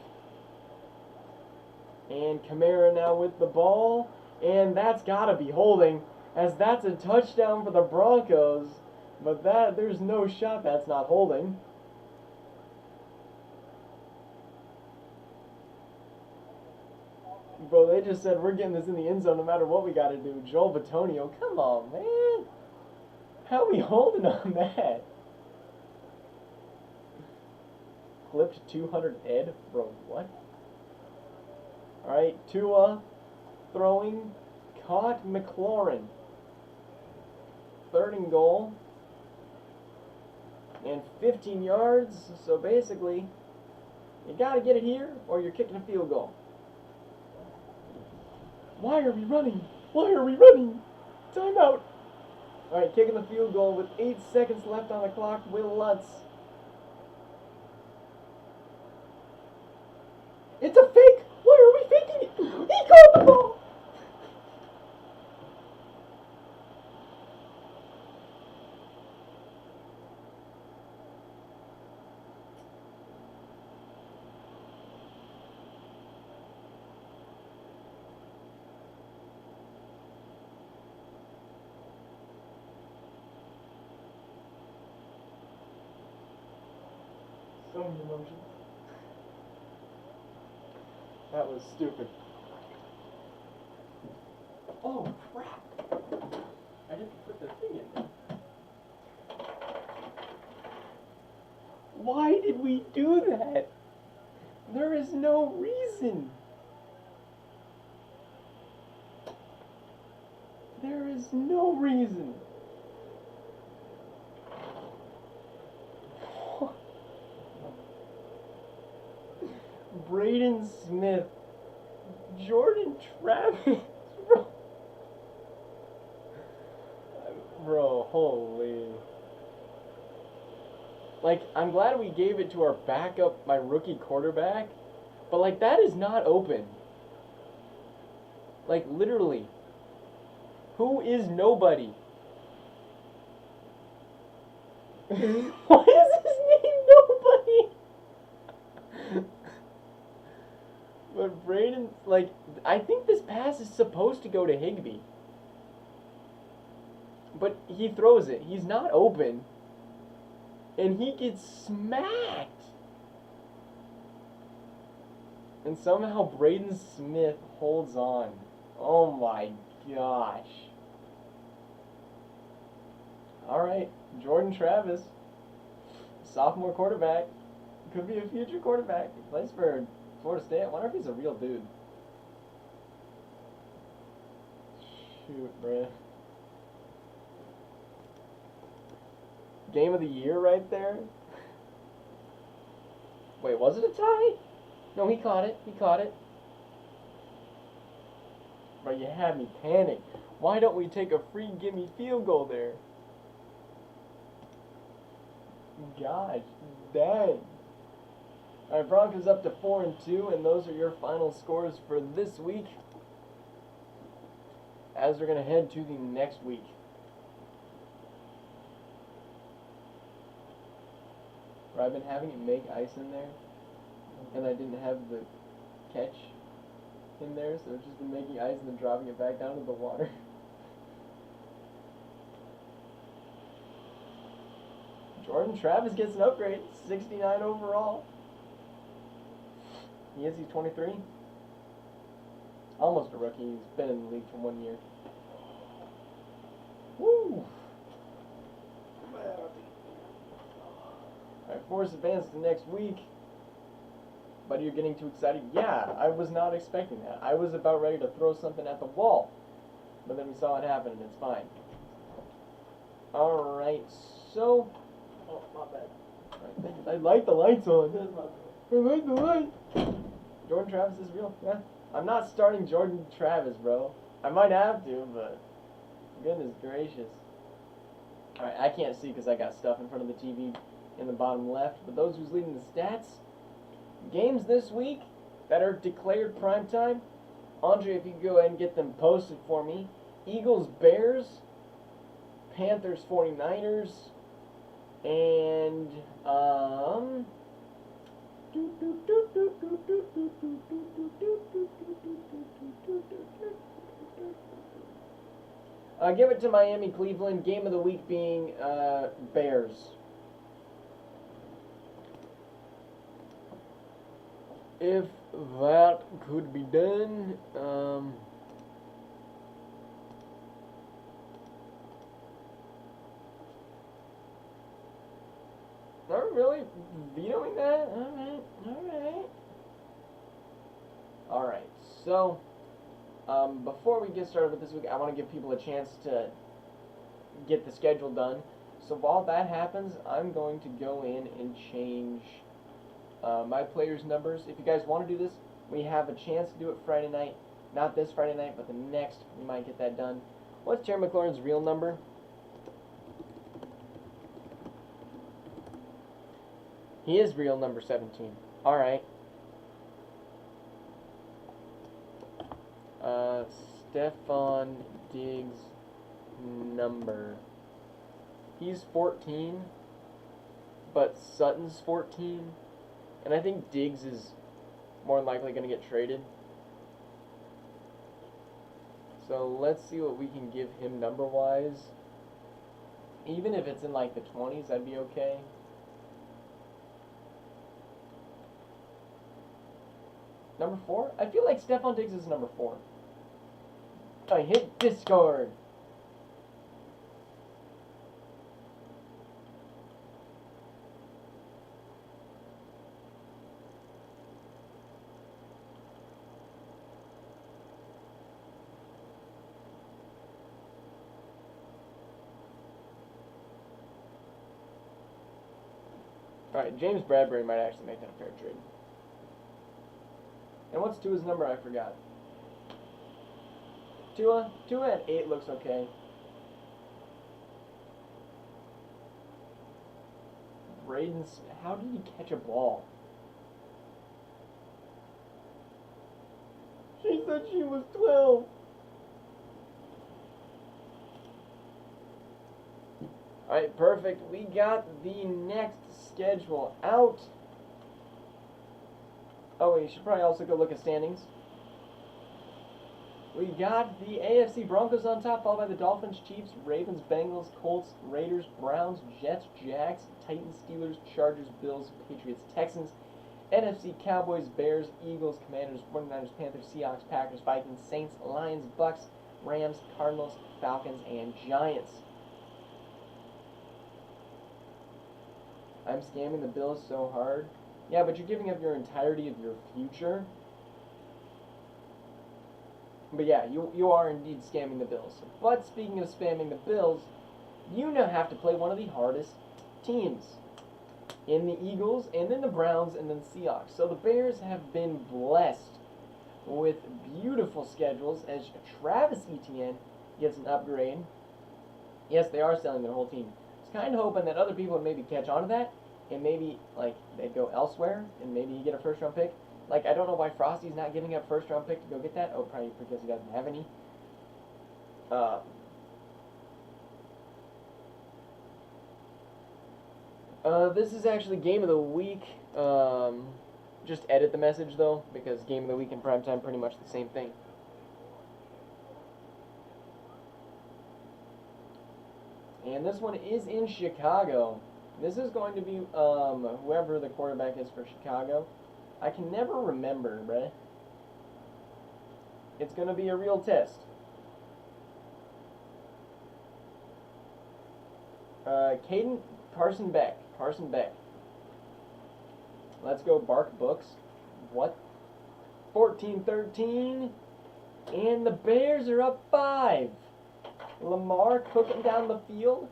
And Kamara now with the ball. And that's got to be holding, as that's a touchdown for the Broncos. But there's no shot that's not holding. Bro, they just said we're getting this in the end zone no matter what we got to do. Joel Bitonio, come on, man. How are we holding on that? Clipped 200 Ed? Bro, what? Alright, Tua throwing. Caught McLaurin. 3rd and goal. And 15 yards. So basically, You gotta get it here, or you're kicking a field goal. Why are we running? Why are we running? Timeout. All right, kicking the field goal with 8 seconds left on the clock. Will Lutz. It's a fake. Why are we faking it? He caught the ball. So many emotions. That was stupid. Oh, crap. I didn't put the thing in there. Why did we do that? There is no reason. There is no reason. Braden Smith, Jordan Travis, bro, holy. Like, I'm glad we gave it to our backup, my rookie quarterback, but like, that is not open. Like, literally. Who is nobody? Why is his name Nobody? But Braden, like, I think this pass is supposed to go to Higbee. But he throws it. He's not open. And he gets smacked. And somehow Braden Smith holds on. Oh my gosh. Alright, Jordan Travis, sophomore quarterback. Could be a future quarterback. He plays for Florida State. I wonder if he's a real dude. Shoot, bruh. Game of the year right there. Wait, was it a tie? No, he caught it. He caught it. Bro, you had me panicked. Why don't we take a free gimme field goal there? Gosh, dang. Alright, Broncos up to 4-2, and those are your final scores for this week. As we're going to head to the next week. Where I've been having it make ice in there, and I didn't have the catch in there, so it's just been making ice and then dropping it back down to the water. Jordan Travis gets an upgrade, 69 overall. He's 23. Almost a rookie. He's been in the league for 1 year. Woo! Alright, Force advance to next week. Buddy, you're getting too excited? Yeah, I was not expecting that. I was about ready to throw something at the wall. But then we saw it happen and it's fine. Alright, so... Oh, my bad. I like the lights on. That's my bad. I like the light. Jordan Travis is real. Yeah. I'm not starting Jordan Travis, bro. I might have to, but goodness gracious. Alright, I can't see because I got stuff in front of the TV in the bottom left. But those who's leading the stats, games this week that are declared primetime. Andre, if you could go ahead and get them posted for me. Eagles, Bears, Panthers, 49ers, and give it to Miami, Cleveland. Game of the week being Bears. If that could be done, not really vetoing that. All right. So, before we get started with this week, I want to give people a chance to get the schedule done. So while that happens, I'm going to go in and change my players' numbers. If you guys want to do this, we have a chance to do it Friday night. Not this Friday night, but the next. We might get that done. What's Terry McLaurin's real number? He is real number 17. Alright. Stefan Diggs' number. He's 14, but Sutton's 14. And I think Diggs is more than likely going to get traded. So let's see what we can give him number-wise. Even if it's in like the 20s, that'd be okay. Number 4? I feel like Stefan Diggs is number 4. I hit Discord. Alright, James Bradbury might actually make that a fair trade. And what's Tua's number? I forgot. Tua at 8 looks okay. Braden's, how did he catch a ball? She said she was 12. Alright, perfect. We got the next schedule out. Oh, wait, you should probably also go look at standings. We got the AFC Broncos on top, followed by the Dolphins, Chiefs, Ravens, Bengals, Colts, Raiders, Browns, Jets, Jags, Titans, Steelers, Chargers, Bills, Patriots, Texans, NFC Cowboys, Bears, Eagles, Commanders, 49ers, Panthers, Seahawks, Packers, Vikings, Saints, Lions, Bucks, Rams, Cardinals, Falcons, and Giants. I'm scamming the Bills so hard. Yeah, but you're giving up your entirety of your future. But yeah, you are indeed scamming the Bills. But speaking of spamming the Bills, you now have to play one of the hardest teams in the Eagles, and then the Browns, and then the Seahawks. So the Bears have been blessed with beautiful schedules as Travis Etienne gets an upgrade. Yes, they are selling their whole team. I was kind of hoping that other people would maybe catch on to that, and maybe like they'd go elsewhere, and maybe you get a first-round pick. Like, I don't know why Frosty's not giving up first-round pick to go get that. Oh, probably because he doesn't have any. This is actually Game of the Week. Just edit the message, though, because Game of the Week and Primetime pretty much the same thing. And this one is in Chicago. This is going to be whoever the quarterback is for Chicago. I can never remember, bruh. It's going to be a real test. Caden Carson Beck. Let's go Bark Books. What? 14-13. And the Bears are up 5. Lamar cooking down the field.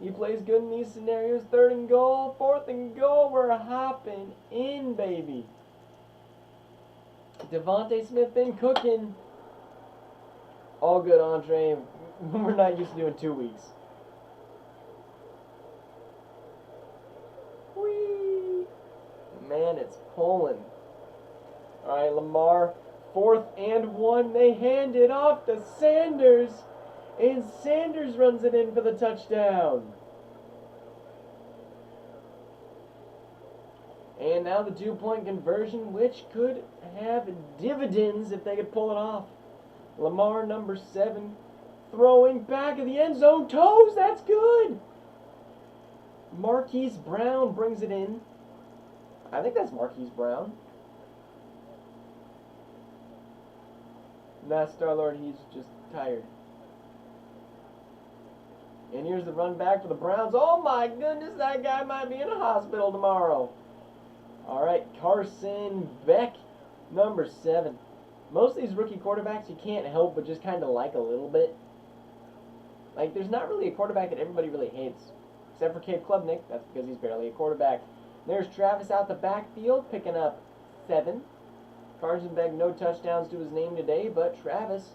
He plays good in these scenarios. 3rd and goal, 4th and goal. We're hopping in, baby. Devontae Smith been cooking. All good, Andre. We're not used to doing 2 weeks. Whee! Man, it's pulling. All right, Lamar. 4th and 1. They hand it off to Sanders. And Sanders runs it in for the touchdown. And now the 2-point conversion, which could have dividends if they could pull it off. Lamar, number 7, throwing back of the end zone. Toes, that's good. Marquise Brown brings it in. I think that's Marquise Brown. Nah, Star-Lord, he's just tired. And here's the run back for the Browns. Oh my goodness, that guy might be in a hospital tomorrow. Alright, Carson Beck, number 7. Most of these rookie quarterbacks you can't help but just kind of like a little bit. Like, there's not really a quarterback that everybody really hates. Except for Cape Klubnik, that's because he's barely a quarterback. There's Travis out the backfield picking up 7. Carson Beck, no touchdowns to his name today, but Travis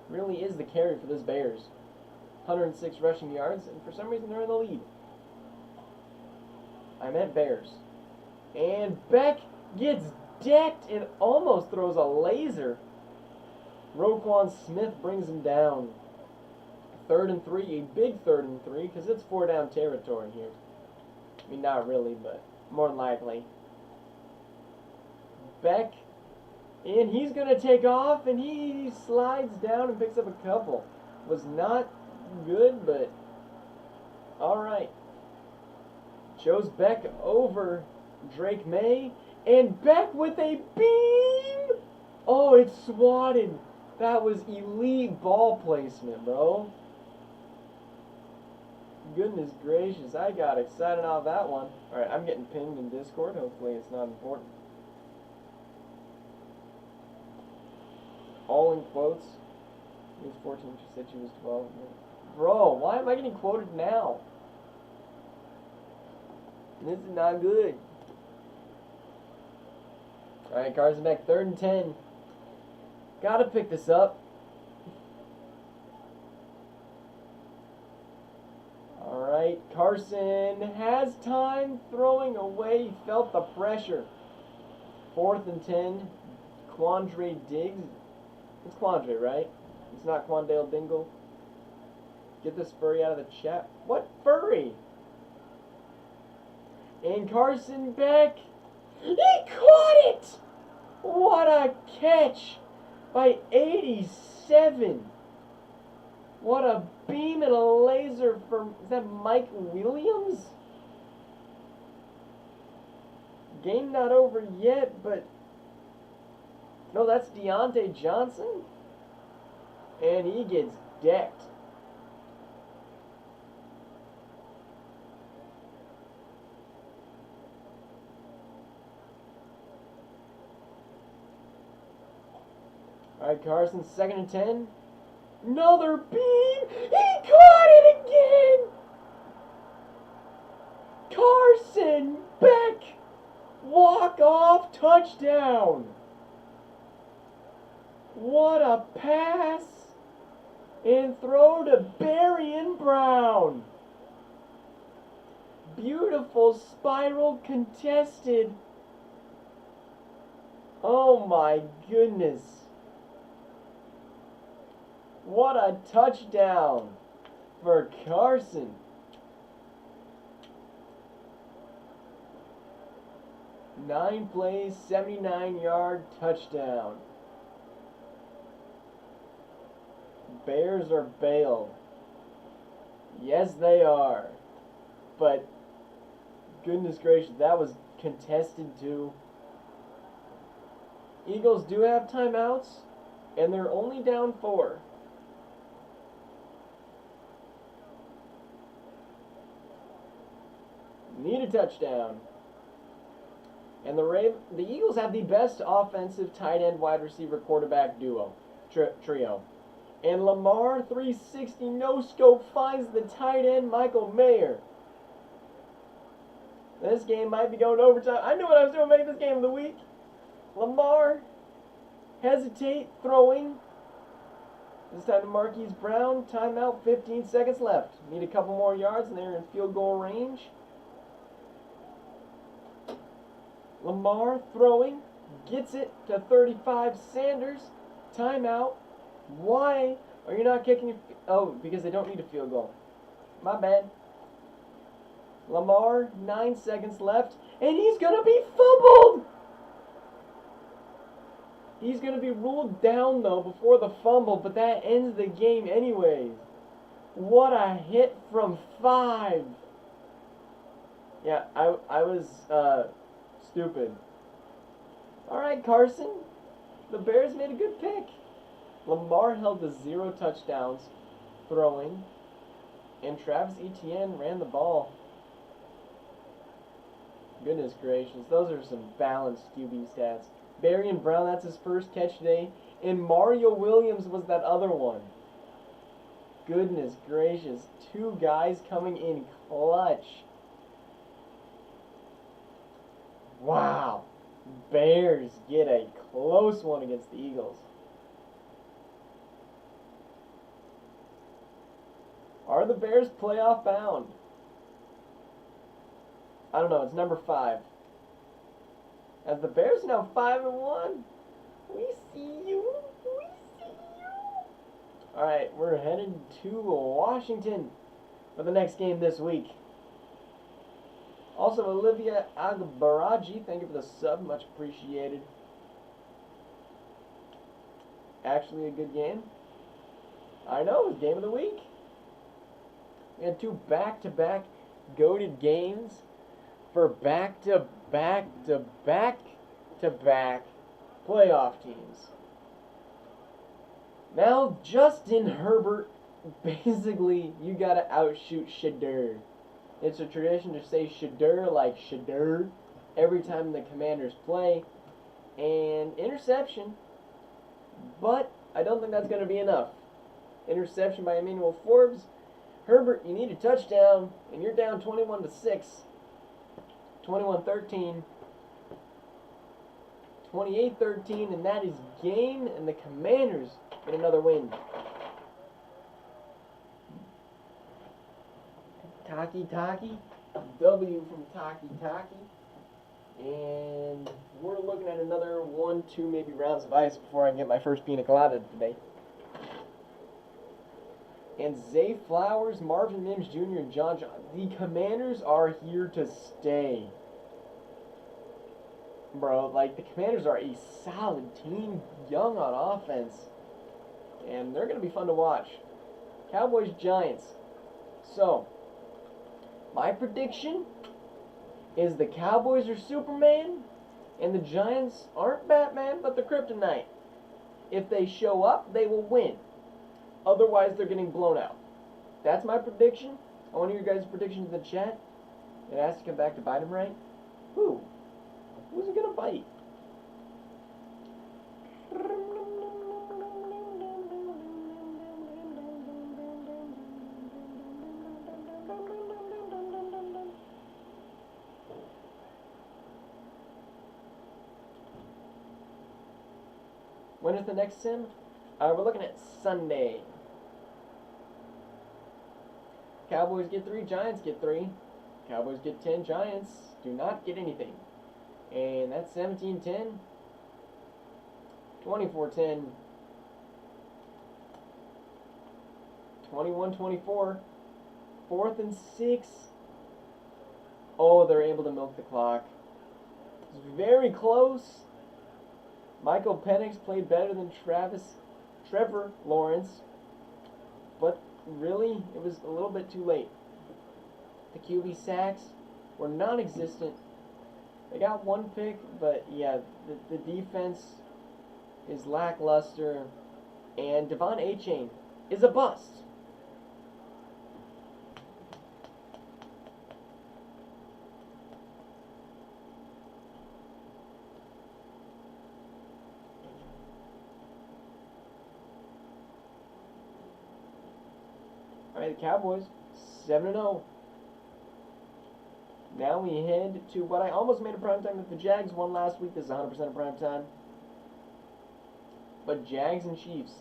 really is the carry for this Bears. 106 rushing yards, and for some reason they're in the lead. I meant Bears. And Beck gets decked and almost throws a laser. Roquan Smith brings him down. 3rd and 3, a big 3rd and 3, because it's 4-down territory here. I mean, not really, but more than likely. Beck, and he's going to take off, and he slides down and picks up a couple. Was not good, but alright. Chose Beck over Drake May, and Beck with a beam! Oh, it swatted. That was elite ball placement, bro. Goodness gracious, I got excited off that one. Alright, I'm getting pinned in Discord. Hopefully it's not important. All in quotes. He was 14, she said she was 12. Bro, why am I getting quoted now? This is not good. Alright, Carson back, 3rd and 10. Gotta pick this up. Alright, Carson has time throwing away. He felt the pressure. 4th and 10. Quandre Diggs. It's Quandre, right? It's not Quandale Dingle. Get this furry out of the chat. What furry? And Carson Beck. He caught it! What a catch by 87. What a beam and a laser from, is that Mike Williams? Game not over yet, but no, that's Deontay Johnson. And he gets decked. Alright, Carson, 2nd and 10. Another beam! He caught it again! Carson Beck! Walk-off touchdown! What a pass! And throw to Berrien Brown! Beautiful spiral contested. Oh my goodness. What a touchdown for Carson. Nine plays, 79-yard touchdown. Bears are bailed. Yes, they are. But, goodness gracious, that was contested too. Eagles do have timeouts, and they're only down 4. Need a touchdown. And the Eagles have the best offensive tight end wide receiver quarterback duo, trio. And Lamar, 360 no-scope, finds the tight end Michael Mayer. This game might be going to overtime. I knew what I was doing making this game of the week. Lamar, hesitate, throwing. This time to Marquise Brown. Timeout, 15 seconds left. Need a couple more yards and they're in field goal range. Lamar throwing, gets it to 35. Sanders, timeout. Why are you not kicking? Oh, because they don't need a field goal. My bad. Lamar, 9 seconds left, and he's gonna be fumbled. He's gonna be ruled down though before the fumble, but that ends the game anyways. What a hit from 5. Yeah, I was stupid. Alright, Carson. The Bears made a good pick. Lamar held to 0 touchdowns throwing, and Travis Etienne ran the ball. Goodness gracious, those are some balanced QB stats. Berrien Brown, that's his first catch today, and Mario Williams was that other one. Goodness gracious, 2 guys coming in clutch. Wow. Bears get a close one against the Eagles. Are the Bears playoff bound? I don't know. It's number 5. As the Bears now 5-1. We see you. We see you. All right, we're headed to Washington for the next game this week. Also, Olivia Agbaraji, thank you for the sub, much appreciated. Actually, a good game. I know, it was game of the week. We had 2 back-to-back goated games for back-to-back-to-back-to-back playoff teams. Now, Justin Herbert, basically, you gotta outshoot Shadur. It's a tradition to say Shadur like Shadur every time the Commanders play. And interception, but I don't think that's going to be enough. Interception by Emmanuel Forbes. Herbert, you need a touchdown, and you're down 21-6, 21-13, 28-13, and that is game, and the Commanders get another win. Taki, W from Taki. And we're looking at another 1, 2, maybe rounds of ice before I get my first pina colada today. And Zay Flowers, Marvin Mims Jr., and John. The Commanders are here to stay. Bro, like, the Commanders are a solid team, young on offense. And they're going to be fun to watch. Cowboys, Giants. So, my prediction is the Cowboys are Superman, and the Giants aren't Batman, but they're Kryptonite. If they show up, they will win. Otherwise, they're getting blown out. That's my prediction. I want to hear your guys' predictions in the chat. It has to come back to bite him, right? Who? Who's it gonna bite? When is the next sim? We're looking at Sunday. Cowboys get 3, Giants get 3. Cowboys get 10, Giants do not get anything. And that's 17-10, 24-10, 21-24, 4th and 6. Oh, they're able to milk the clock. It's very close. Michael Penix played better than Trevor Lawrence, but really, it was a little bit too late. The QB sacks were non-existent. They got 1 pick, but yeah, the defense is lackluster, and Devon Achane is a bust. All right, the Cowboys, 7-0. Now we head to what I almost made a primetime with the Jags won last week. This is 100% a primetime. But Jags and Chiefs.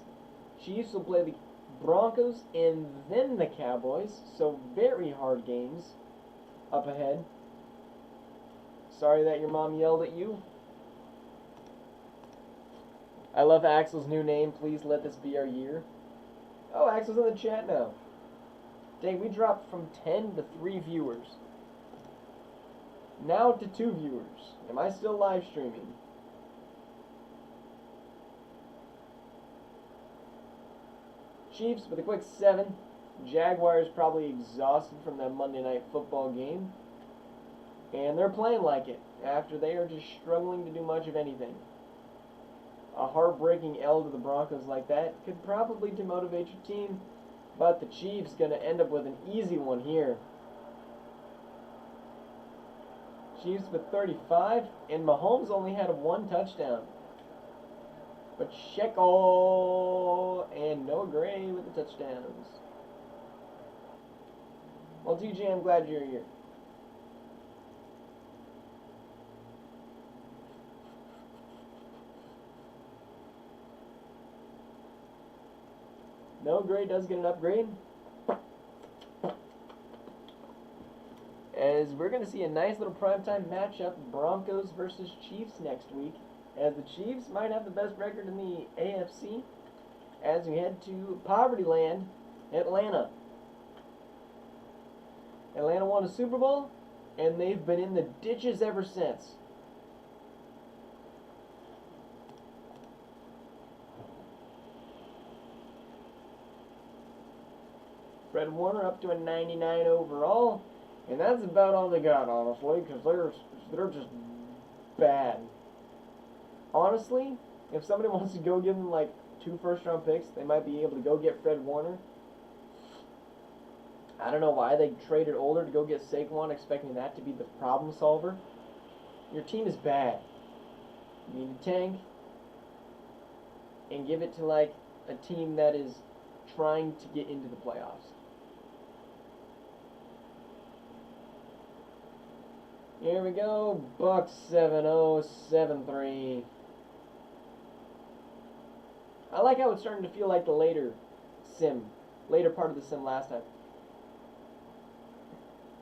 Chiefs will play the Broncos and then the Cowboys. So very hard games up ahead. Sorry that your mom yelled at you. I love Axel's new name. Please let this be our year. Oh, Axel's in the chat now. Dang, we dropped from 10 to 3 viewers. Now to 2 viewers. Am I still live streaming? Chiefs with a quick 7. Jaguars probably exhausted from that Monday Night Football game. And they're playing like it after they are just struggling to do much of anything. A heartbreaking L to the Broncos like that could probably demotivate your team. But the Chiefs going to end up with an easy one here. Chiefs with 35, and Mahomes only had 1 touchdown. But Shekel and Noah Gray with the touchdowns. Well, TJ, I'm glad you're here. No, Gray does get an upgrade. As we're going to see a nice little primetime matchup, Broncos versus Chiefs next week. As the Chiefs might have the best record in the AFC. As we head to Poverty Land, Atlanta. Atlanta won a Super Bowl, and they've been in the ditches ever since. Fred Warner up to a 99 overall, and that's about all they got, honestly, because they're just bad. Honestly, if somebody wants to go give them like 2 first-round picks, they might be able to go get Fred Warner. I don't know why they traded older to go get Saquon, expecting that to be the problem solver. Your team is bad. You need to tank and give it to like a team that is trying to get into the playoffs. Here we go, Bucks 7-0, 7-3. I like how it's starting to feel like the later part of the sim last time.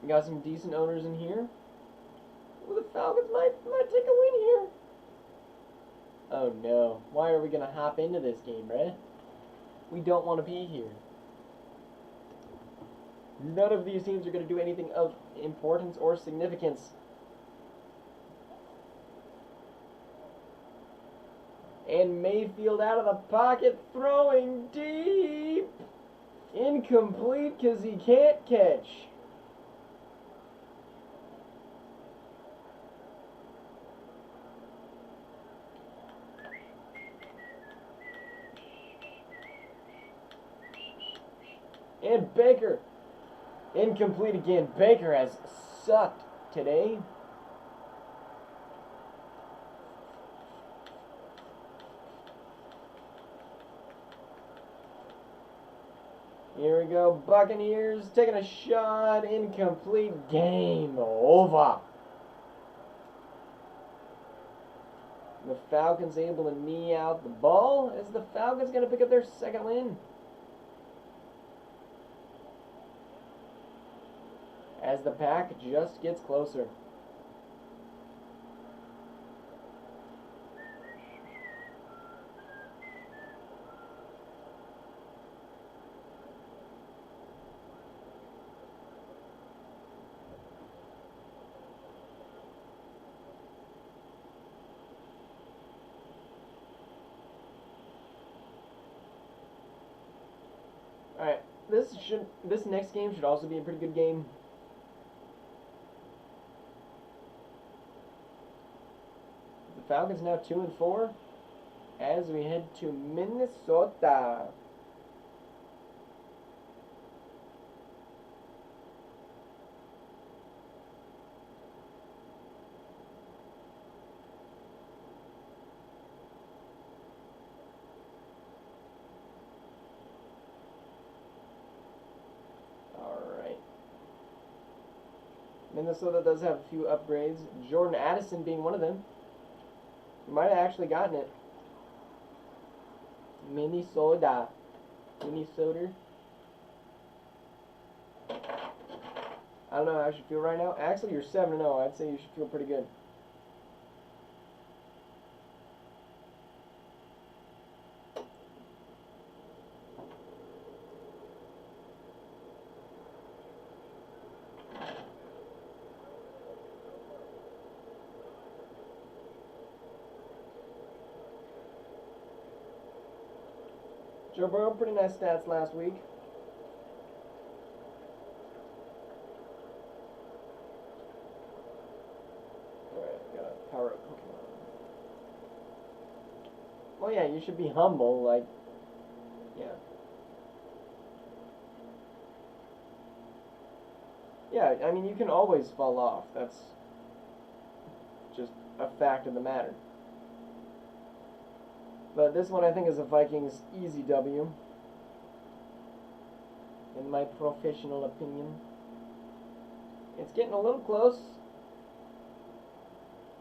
We got some decent owners in here. Ooh, the Falcons might take a win here. Oh no, why are we gonna hop into this game, bruh? We don't want to be here. None of these teams are gonna do anything of importance or significance. And Mayfield out of the pocket, throwing deep. Incomplete because he can't catch. And Baker, incomplete again. Baker has sucked today. Here we go, Buccaneers taking a shot, incomplete, game over. The Falcons able to knee out the ball. Is the Falcons going to pick up their second win? As the pack just gets closer. Alright, this next game should also be a pretty good game. The Falcons now 2-4 as we head to Minnesota. Minnesota does have a few upgrades. Jordan Addison being one of them. You might have actually gotten it. Minnesota. I don't know how I should feel right now. Actually, you're 7-0. I'd say you should feel pretty good. Joe Burrow, pretty nice stats last week. Alright, got a power up Pokemon. Well, yeah, you should be humble, like, yeah. Yeah, I mean, you can always fall off. That's just a fact of the matter. But this one I think is a Vikings easy W, in my professional opinion. It's getting a little close,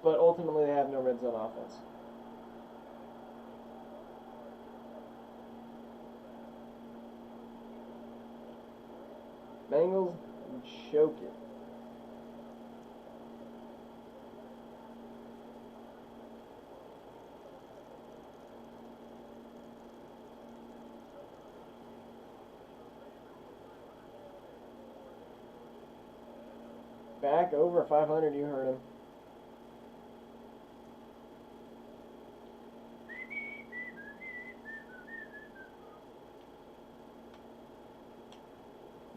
but ultimately they have no red zone offense. Bengals choke it. Back over 500, you heard him.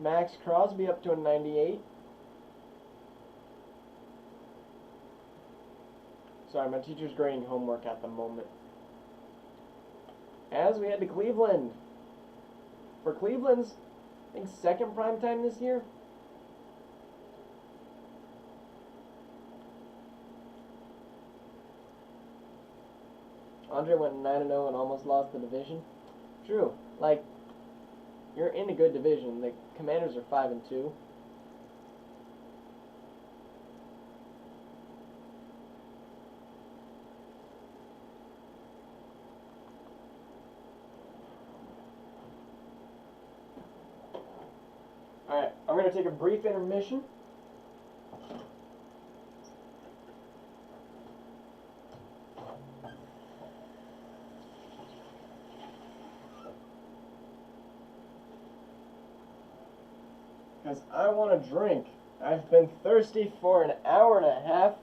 Max Crosby up to a 98. Sorry, my teacher's grading homework at the moment. As we head to Cleveland. For Cleveland's, I think, second primetime this year. Andre went 9-0 and almost lost the division. True. Like, you're in a good division. The Commanders are 5-2. Alright, I'm going to take a brief intermission. Because I want a drink. I've been thirsty for an hour and a half.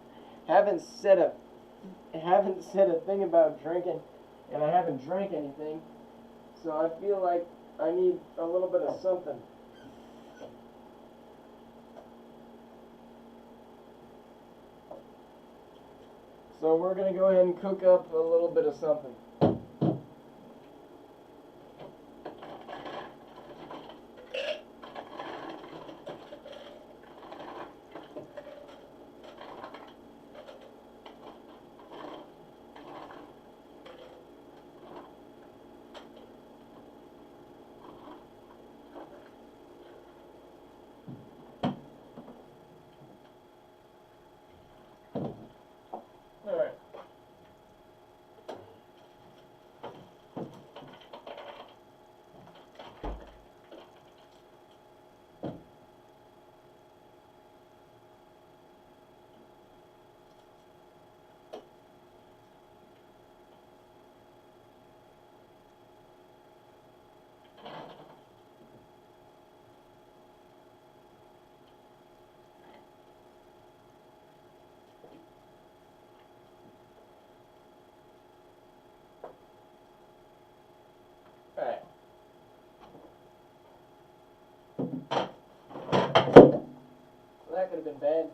Haven't said a thing about drinking, and I haven't drank anything. So I feel like I need a little bit of something. So we're gonna go ahead and cook up a little bit of something. Alright. Alright. Well, that could have been bad.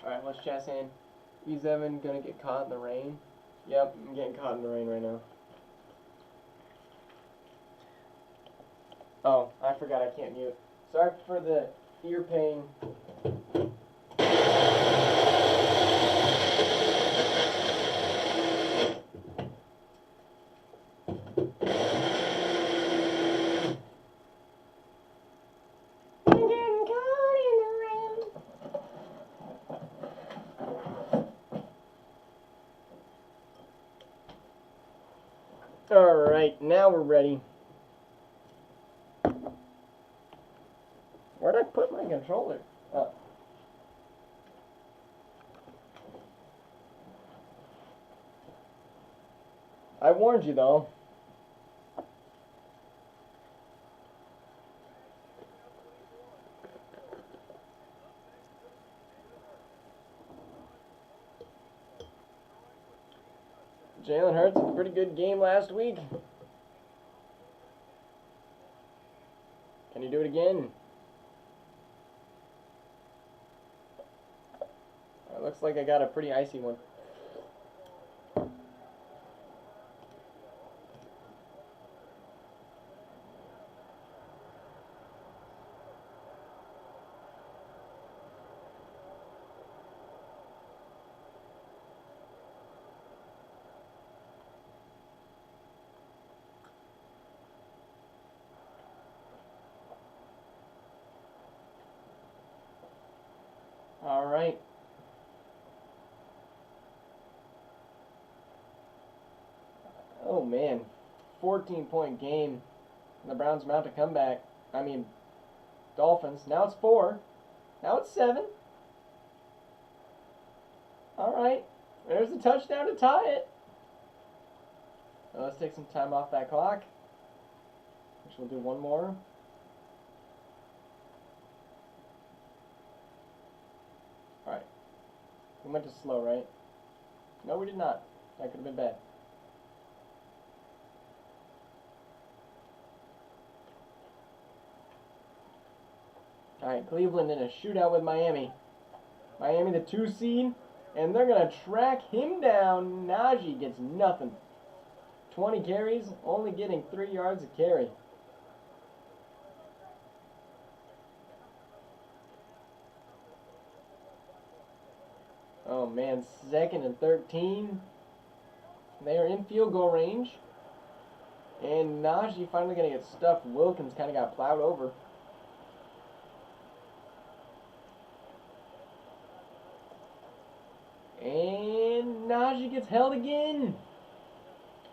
Alright, let's chest in. Is Evan gonna get caught in the rain? Yep, I'm getting caught in the rain right now. Oh, I forgot I can't mute. Sorry for the ear pain. Alright, now we're ready. Where'd I put my controller? Oh. I warned you though. Jalen Hurts had a pretty good game last week. Can you do it again? It looks like I got a pretty icy one. All right. Oh man, 14-point game. The Browns mount a comeback. I mean, Dolphins. Now it's 4. Now it's 7. All right. There's the touchdown to tie it. Now let's take some time off that clock. Which we'll do one more. All right. We went to slow, right? No, we did not. That could have been bad. Alright, Cleveland in a shootout with Miami. Miami the 2 seed, and they're going to track him down. Najee gets nothing. 20 carries, only getting 3 yards a carry. Oh man, 2nd and 13. They are in field goal range. And Najee finally going to get stuffed. Wilkins kind of got plowed over. And Najee gets held again.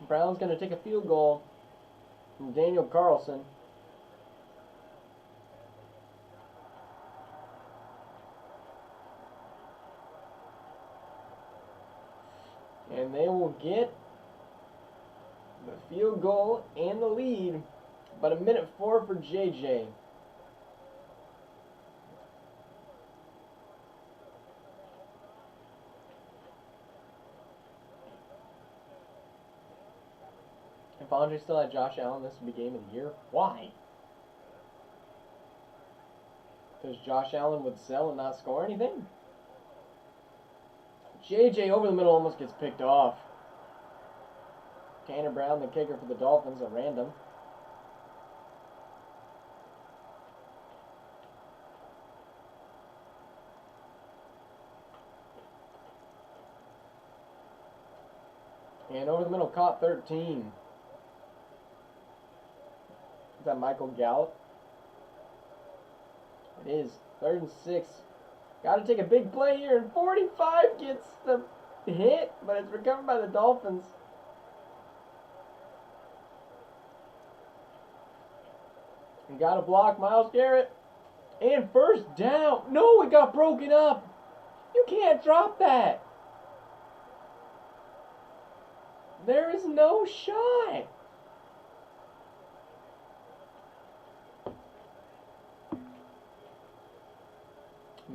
Brown's going to take a field goal from Daniel Carlson. And they will get the field goal and the lead. But 1:04 for JJ. If Andre still had Josh Allen, this would be game of the year. Why? Because Josh Allen would sell and not score anything? JJ over the middle almost gets picked off. Tanner Brown, the kicker for the Dolphins, at random. And over the middle, caught 13. Is that Michael Gallup? It is. 3rd and 6. Got to take a big play here, and 45 gets the hit, but it's recovered by the Dolphins. And got to block Myles Garrett. And 1st down. No, it got broken up. You can't drop that. There is no shot.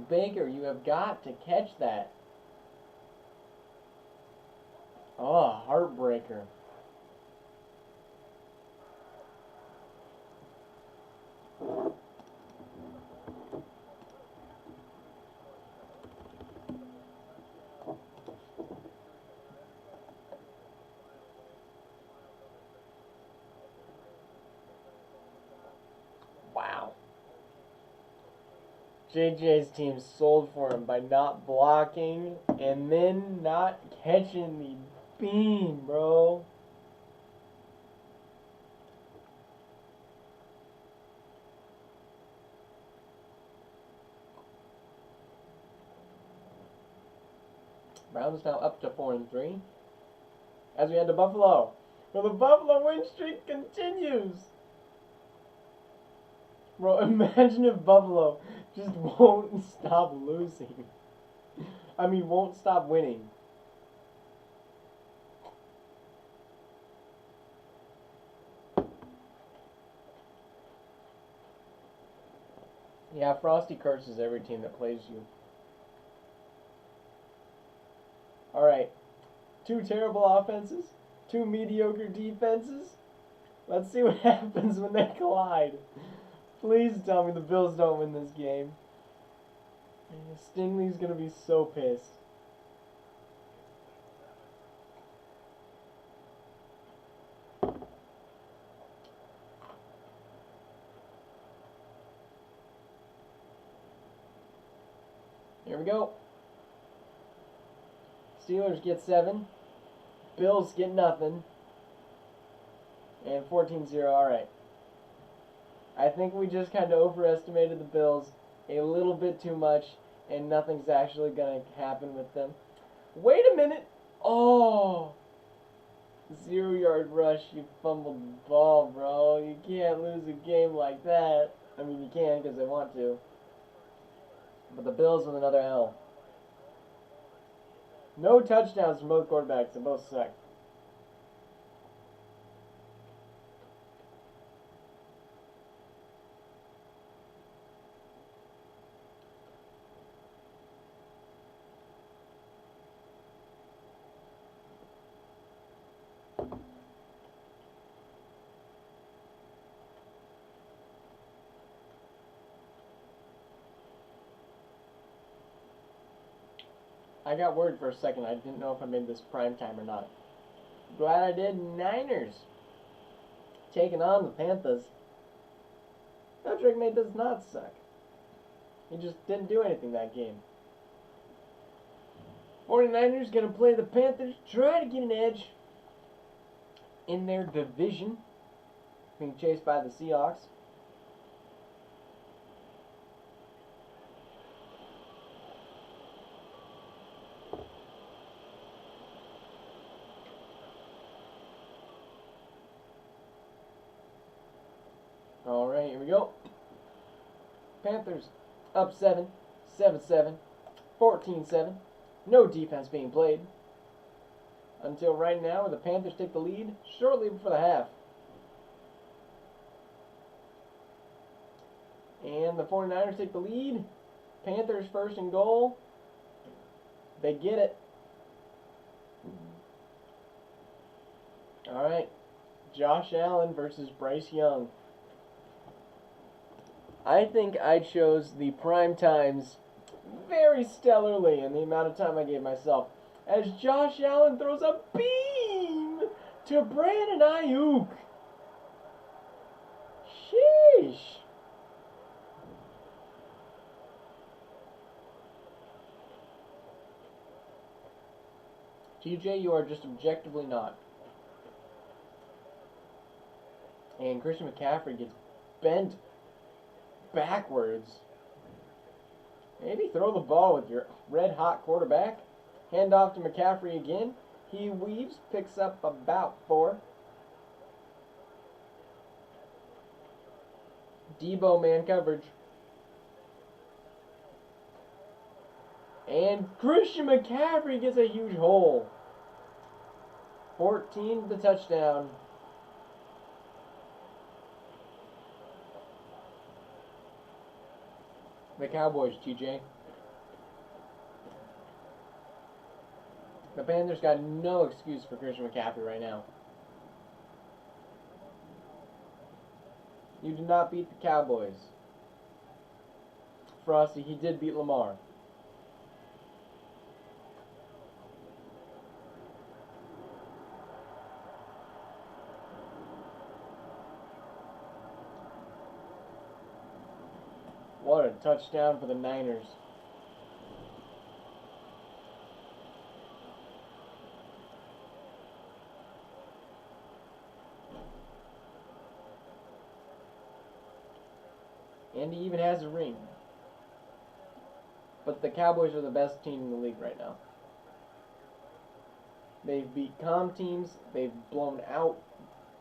Baker, you have got to catch that. Oh, heartbreaker. Wow. JJ's team sold for him by not blocking and then not catching the beam, bro. Browns now up to 4-3. As we head to Buffalo. Well, the Buffalo win streak continues. Bro, imagine if Buffalo just won't stop losing. I mean, won't stop winning. Yeah, Frosty curses every team that plays you. Alright. 2 terrible offenses. 2 mediocre defenses. Let's see what happens when they collide. Please tell me the Bills don't win this game. Stingley's gonna be so pissed. Here we go. Steelers get 7. Bills get nothing. And 14-0, alright. I think we just kind of overestimated the Bills a little bit too much, and nothing's actually going to happen with them. Wait a minute! Oh! 0-yard rush, you fumbled the ball, bro. You can't lose a game like that. I mean, you can because they want to. But the Bills with another L. No touchdowns from both quarterbacks. They both suck. I got worried for a second. I didn't know if I made this prime time or not. Glad I did. Niners taking on the Panthers. Patrick May does not suck. He just didn't do anything that game. 49ers going to play the Panthers, try to get an edge in their division, being chased by the Seahawks. All right, here we go. Panthers up 7, 7-7, 14-7. No defense being played until right now, where the Panthers take the lead shortly before the half. And the 49ers take the lead. Panthers first and goal. They get it. All right. Josh Allen versus Bryce Young. I think I chose the prime times very stellarly in the amount of time I gave myself, as Josh Allen throws a beam to Brandon Ayuk. Sheesh. TJ, you are just objectively not. And Christian McCaffrey gets bent backwards. Maybe throw the ball with your red-hot quarterback. Hand off to McCaffrey again. He weaves, picks up about 4. Debo man coverage. And Christian McCaffrey gets a huge hole. 14 the touchdown. The Cowboys, TJ. The Panthers got no excuse for Christian McCaffrey right now. You did not beat the Cowboys. Frosty, he did beat Lamar. What a touchdown for the Niners. And he even has a ring. But the Cowboys are the best team in the league right now. They've beat calm teams. They've blown out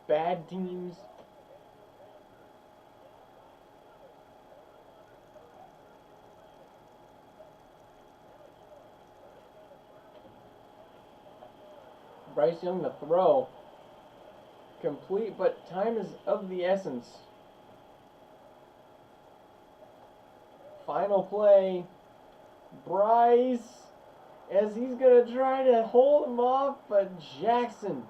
bad teams. Bryce Young, the throw. Complete, but time is of the essence. Final play. Bryce, as he's going to try to hold him off, but Jackson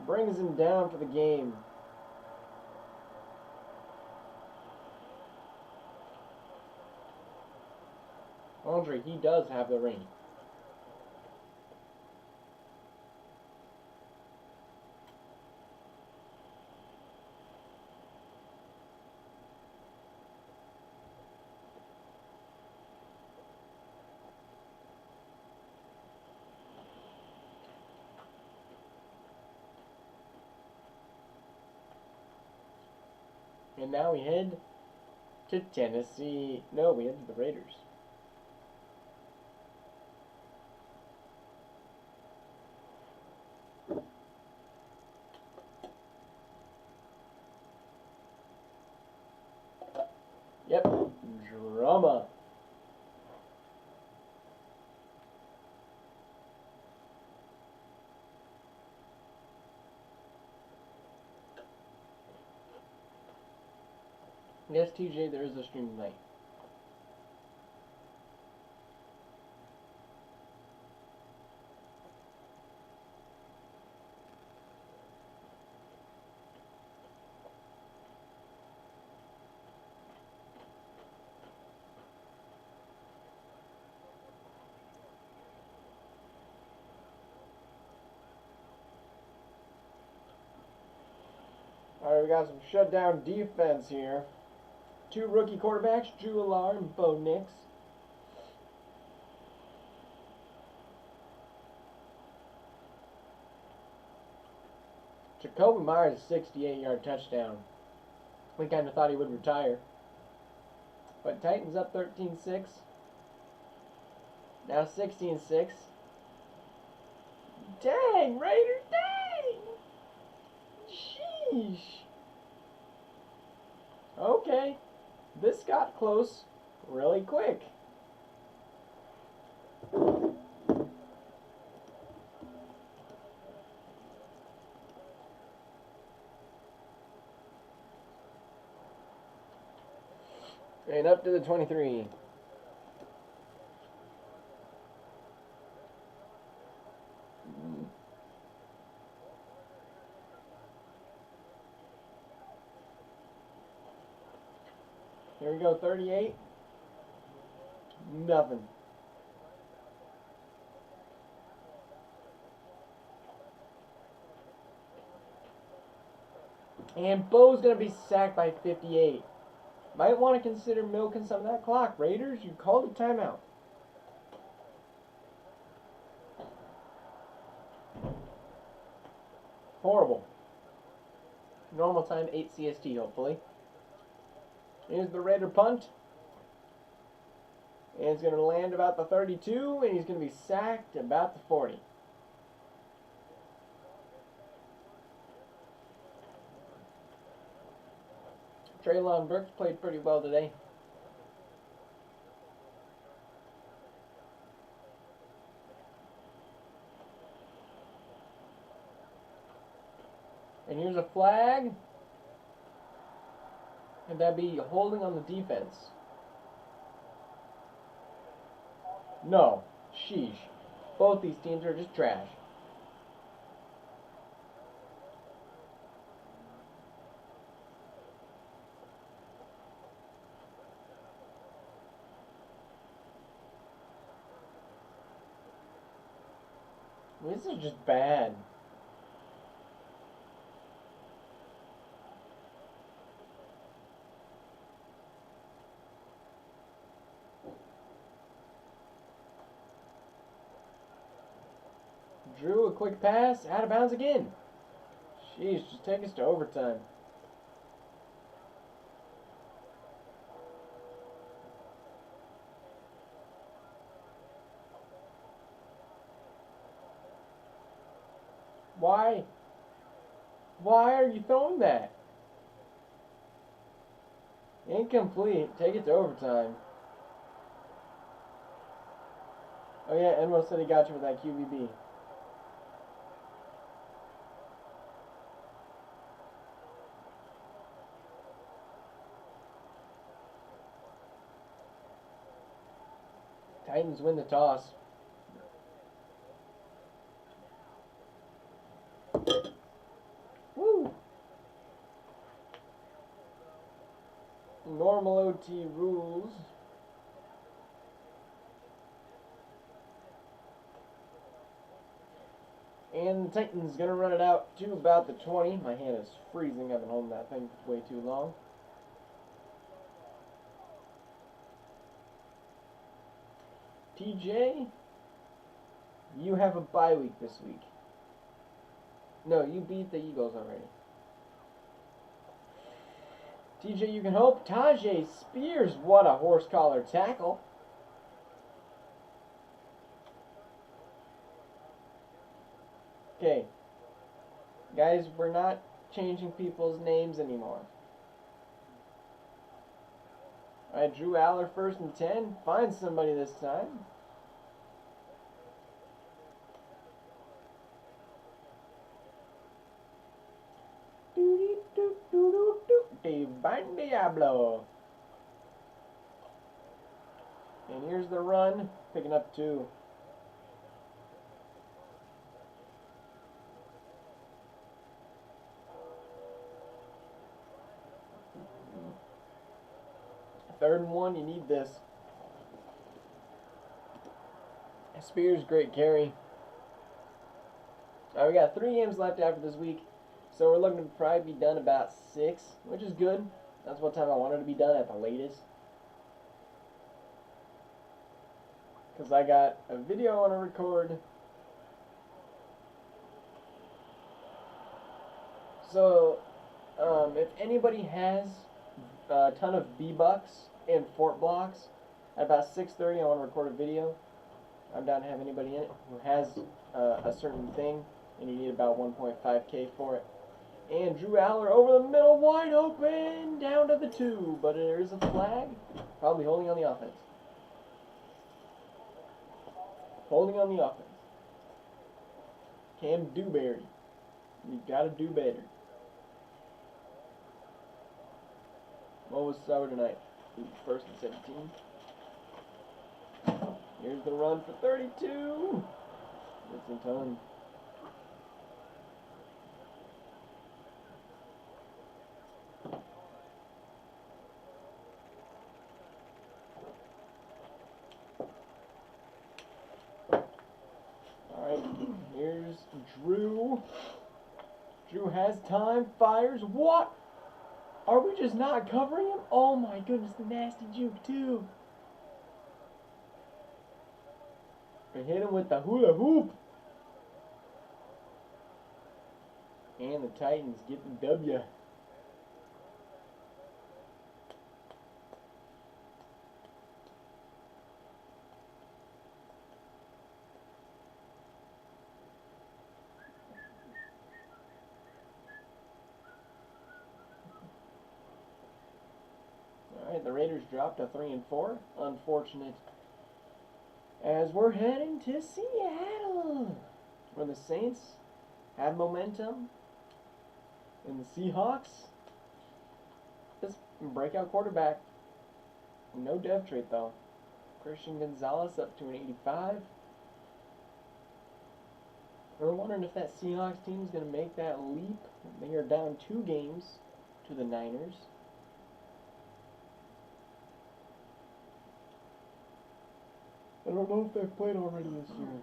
brings him down for the game. Andre, he does have the ring. And now we head to Tennessee. No, we head to the Raiders. Yes, TJ, there is a stream tonight. Alright, we got some shutdown defense here. Two rookie quarterbacks, Drew Alar and Bo Nix. Jacoby Myers, 68-yard touchdown. We kind of thought he would retire. But Titans up 13-6. Now 16-6. Dang, Raiders, dang! Sheesh. Okay. This got close really quick. And up to the 23. Here we go, 38. Nothing. And Bo's going to be sacked by 58. Might want to consider milking some of that clock. Raiders, you called a timeout. Horrible. Normal time, 8 CST, hopefully. Here's the Raider punt. And it's going to land about the 32, and he's going to be sacked about the 40. Traylon Burks played pretty well today. And here's a flag. And that'd be holding on the defense. No. Sheesh. Both these teams are just trash. This is just bad. Drew a quick pass, out of bounds again. Jeez, just take us to overtime. Why? Why are you throwing that? Incomplete. Take it to overtime. Oh yeah, Enmo said he got you with that QBB. Titans win the toss. Woo! Normal OT rules. And the Titans gonna run it out to about the 20. My hand is freezing. I've been holding that thing way too long. TJ, you have a bye week this week. No, you beat the Eagles already. TJ, you can hope. Tajay Spears, what a horse collar tackle. Okay. Guys, we're not changing people's names anymore. Alright, Drew Aller, 1st and 10. Find somebody this time. Dave Bang Diablo. And here's the run, picking up 2. Third and 1, you need this. Spears, great carry. We got 3 games left after this week, so we're looking to probably be done about 6, which is good. That's what time I wanted to be done at the latest. Because I got a video I want to record. So, if anybody has a ton of V-Bucks and Fort Blocks, at about 6:30 I want to record a video. I'm down to have anybody in it who has a certain thing, and you need about 1.5K for it. And Drew Aller over the middle, wide open, down to the 2, but there is a flag, probably holding on the offense. Holding on the offense. Cam Dewberry. You gotta do better. What was sour tonight? 1st and 17. Here's the run for 32. It's a ton. Alright, here's Drew. Drew has time, fires. What? Are we just not covering him? Oh my goodness, the nasty juke too. We hit him with the hula hoop. And the Titans get the W. Alright, the Raiders dropped to 3 and 4. Unfortunate. As we're heading to Seattle, where the Saints have momentum, and the Seahawks, this breakout quarterback, no dev trait though. Christian Gonzalez up to an 85. We're wondering if that Seahawks team is going to make that leap. They are down 2 games to the Niners. I don't know if they've played already this year.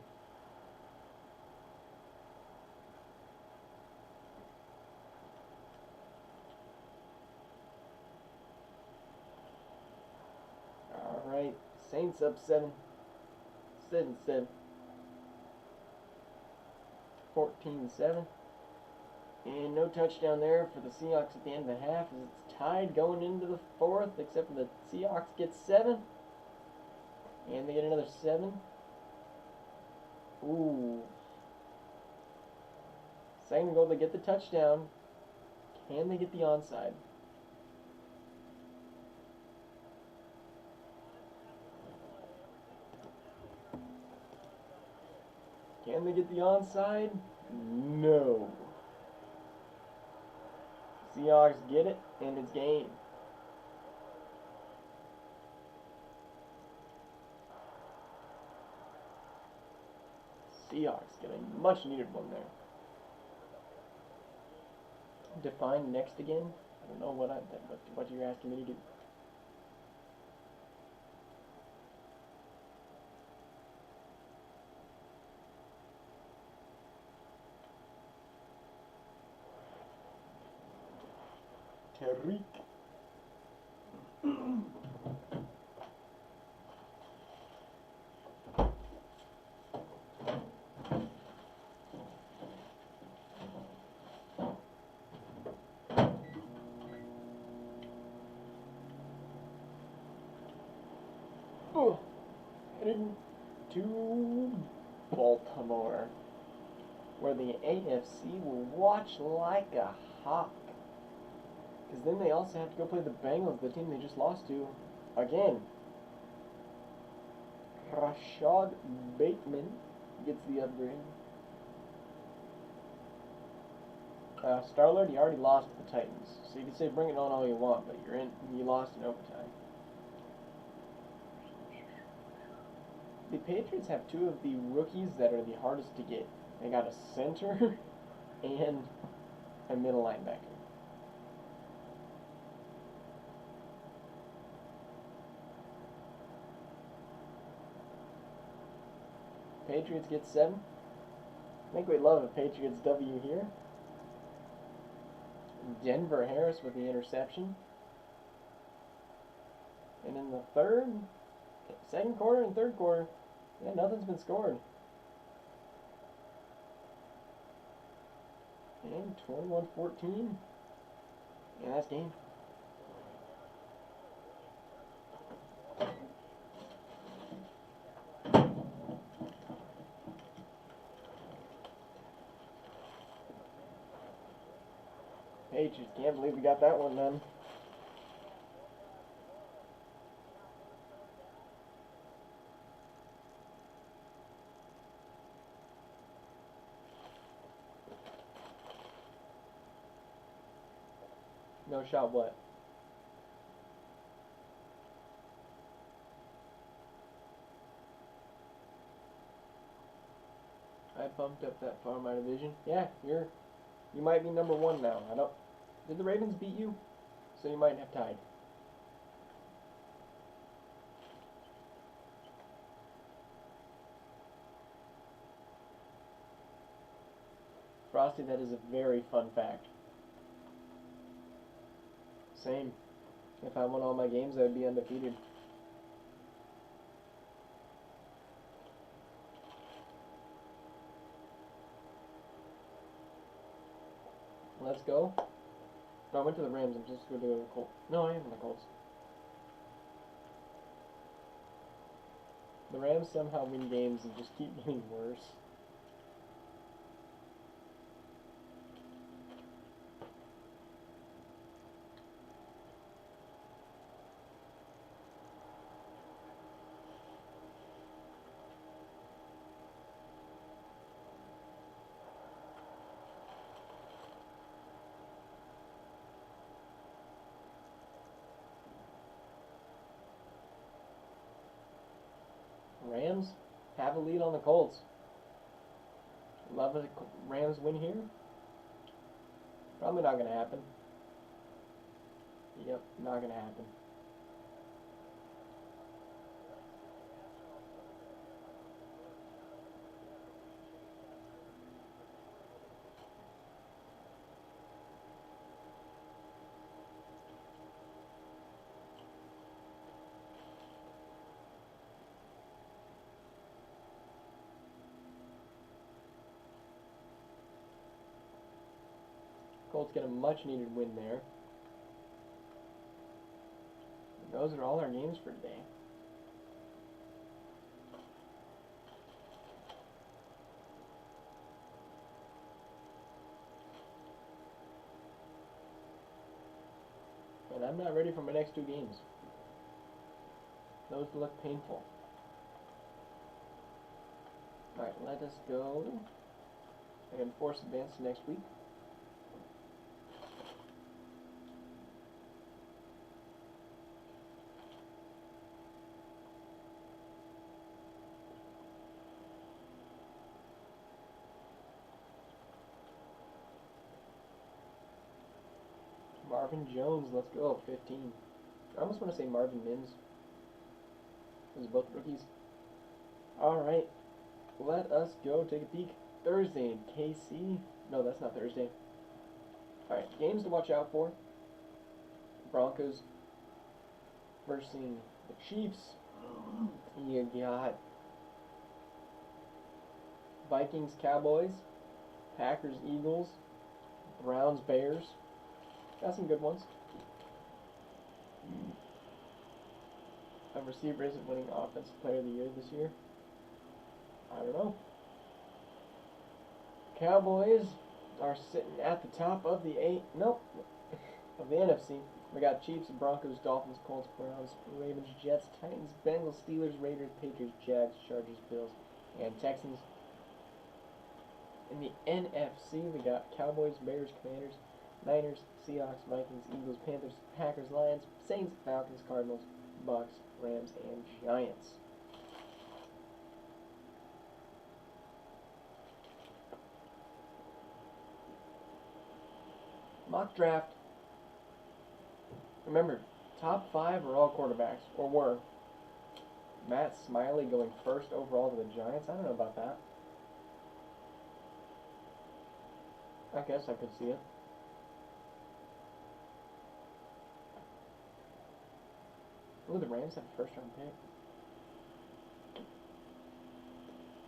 Alright, Saints up 7. 7-7. 14-7. And no touchdown there for the Seahawks at the end of the half, as it's tied going into the 4th, except for the Seahawks get 7. And they get another 7. Ooh. Second goal, they get the touchdown. Can they get the onside? Can they get the onside? No. Seahawks get it, and it's game. Seahawks get a much needed one there. Define next again? I don't know what you're asking me to do. Tariq. Heading to Baltimore, where the AFC will watch like a hawk. Because then they also have to go play the Bengals, the team they just lost to, again. Rashad Bateman gets the upgrade. Star-Lord, you already lost to the Titans. So you can say bring it on all you want, but you lost in overtime. The Patriots have two of the rookies that are the hardest to get. They got a center and a middle linebacker. Patriots get 7. I think we'd love a Patriots W here. Denver Harris with the interception. And in the second quarter and third quarter, yeah, nothing's been scored. And 21-14. Yeah, that's game. Patriots, can't believe we got that one done. No shot what? I bumped up that far in my division. Yeah, you might be number 1 now. Did the Ravens beat you? So you might have tied. Frosty, that is a very fun fact. Same. If I won all my games, I would be undefeated. Let's go. No, I went to the Rams. I'm just going to go to the Colts. No, I am in the Colts. The Rams somehow win games and just keep getting worse. Rams have a lead on the Colts. Love a Rams win here. Probably not going to happen. Yep, not going to happen. Colts get a much needed win there. And those are all our games for today. And I'm not ready for my next 2 games. Those look painful. Alright, let us go. I can force advance to next week. Marvin Jones, let's go, 15. I almost want to say Marvin Mims. Those are both rookies. Alright, let us go take a peek. Thursday in KC. No, that's not Thursday. Alright, games to watch out for. Broncos versus the Chiefs. You got Vikings, Cowboys, Packers, Eagles, Browns, Bears. Got some good ones. A receiver isn't winning Offensive Player of the Year this year. I don't know. Cowboys are sitting at the top of the of the NFC. We got Chiefs, Broncos, Dolphins, Colts, Browns, Ravens, Jets, Titans, Bengals, Steelers, Raiders, Patriots, Jags, Chargers, Bills, and Texans. In the NFC, we got Cowboys, Bears, Commanders, Niners, Seahawks, Vikings, Eagles, Panthers, Packers, Lions, Saints, Falcons, Cardinals, Bucks, Rams, and Giants. Mock draft. Remember, top 5 are all quarterbacks, or were. Matt Smiley going first overall to the Giants. I don't know about that. I guess I could see it. Ooh, the Rams have a first round pick.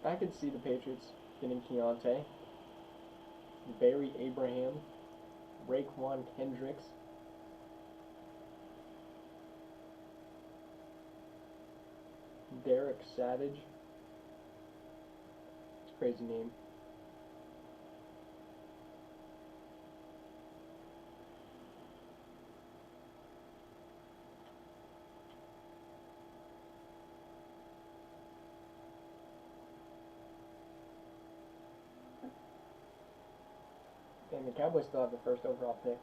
I could see the Patriots getting Keontae, Barry Abraham, Raekwon Kendricks, Derek Savage. It's a crazy name. And the Cowboys still have the first overall pick.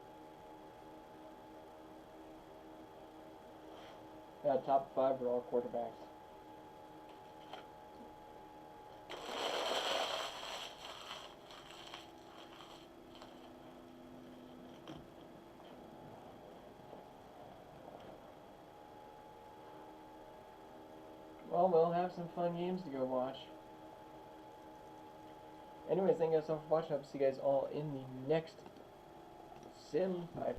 Yeah, top 5 are all quarterbacks. Well, we'll have some fun games to go watch. Anyways, thank you guys so much for watching. I hope to see you guys all in the next sim. Bye.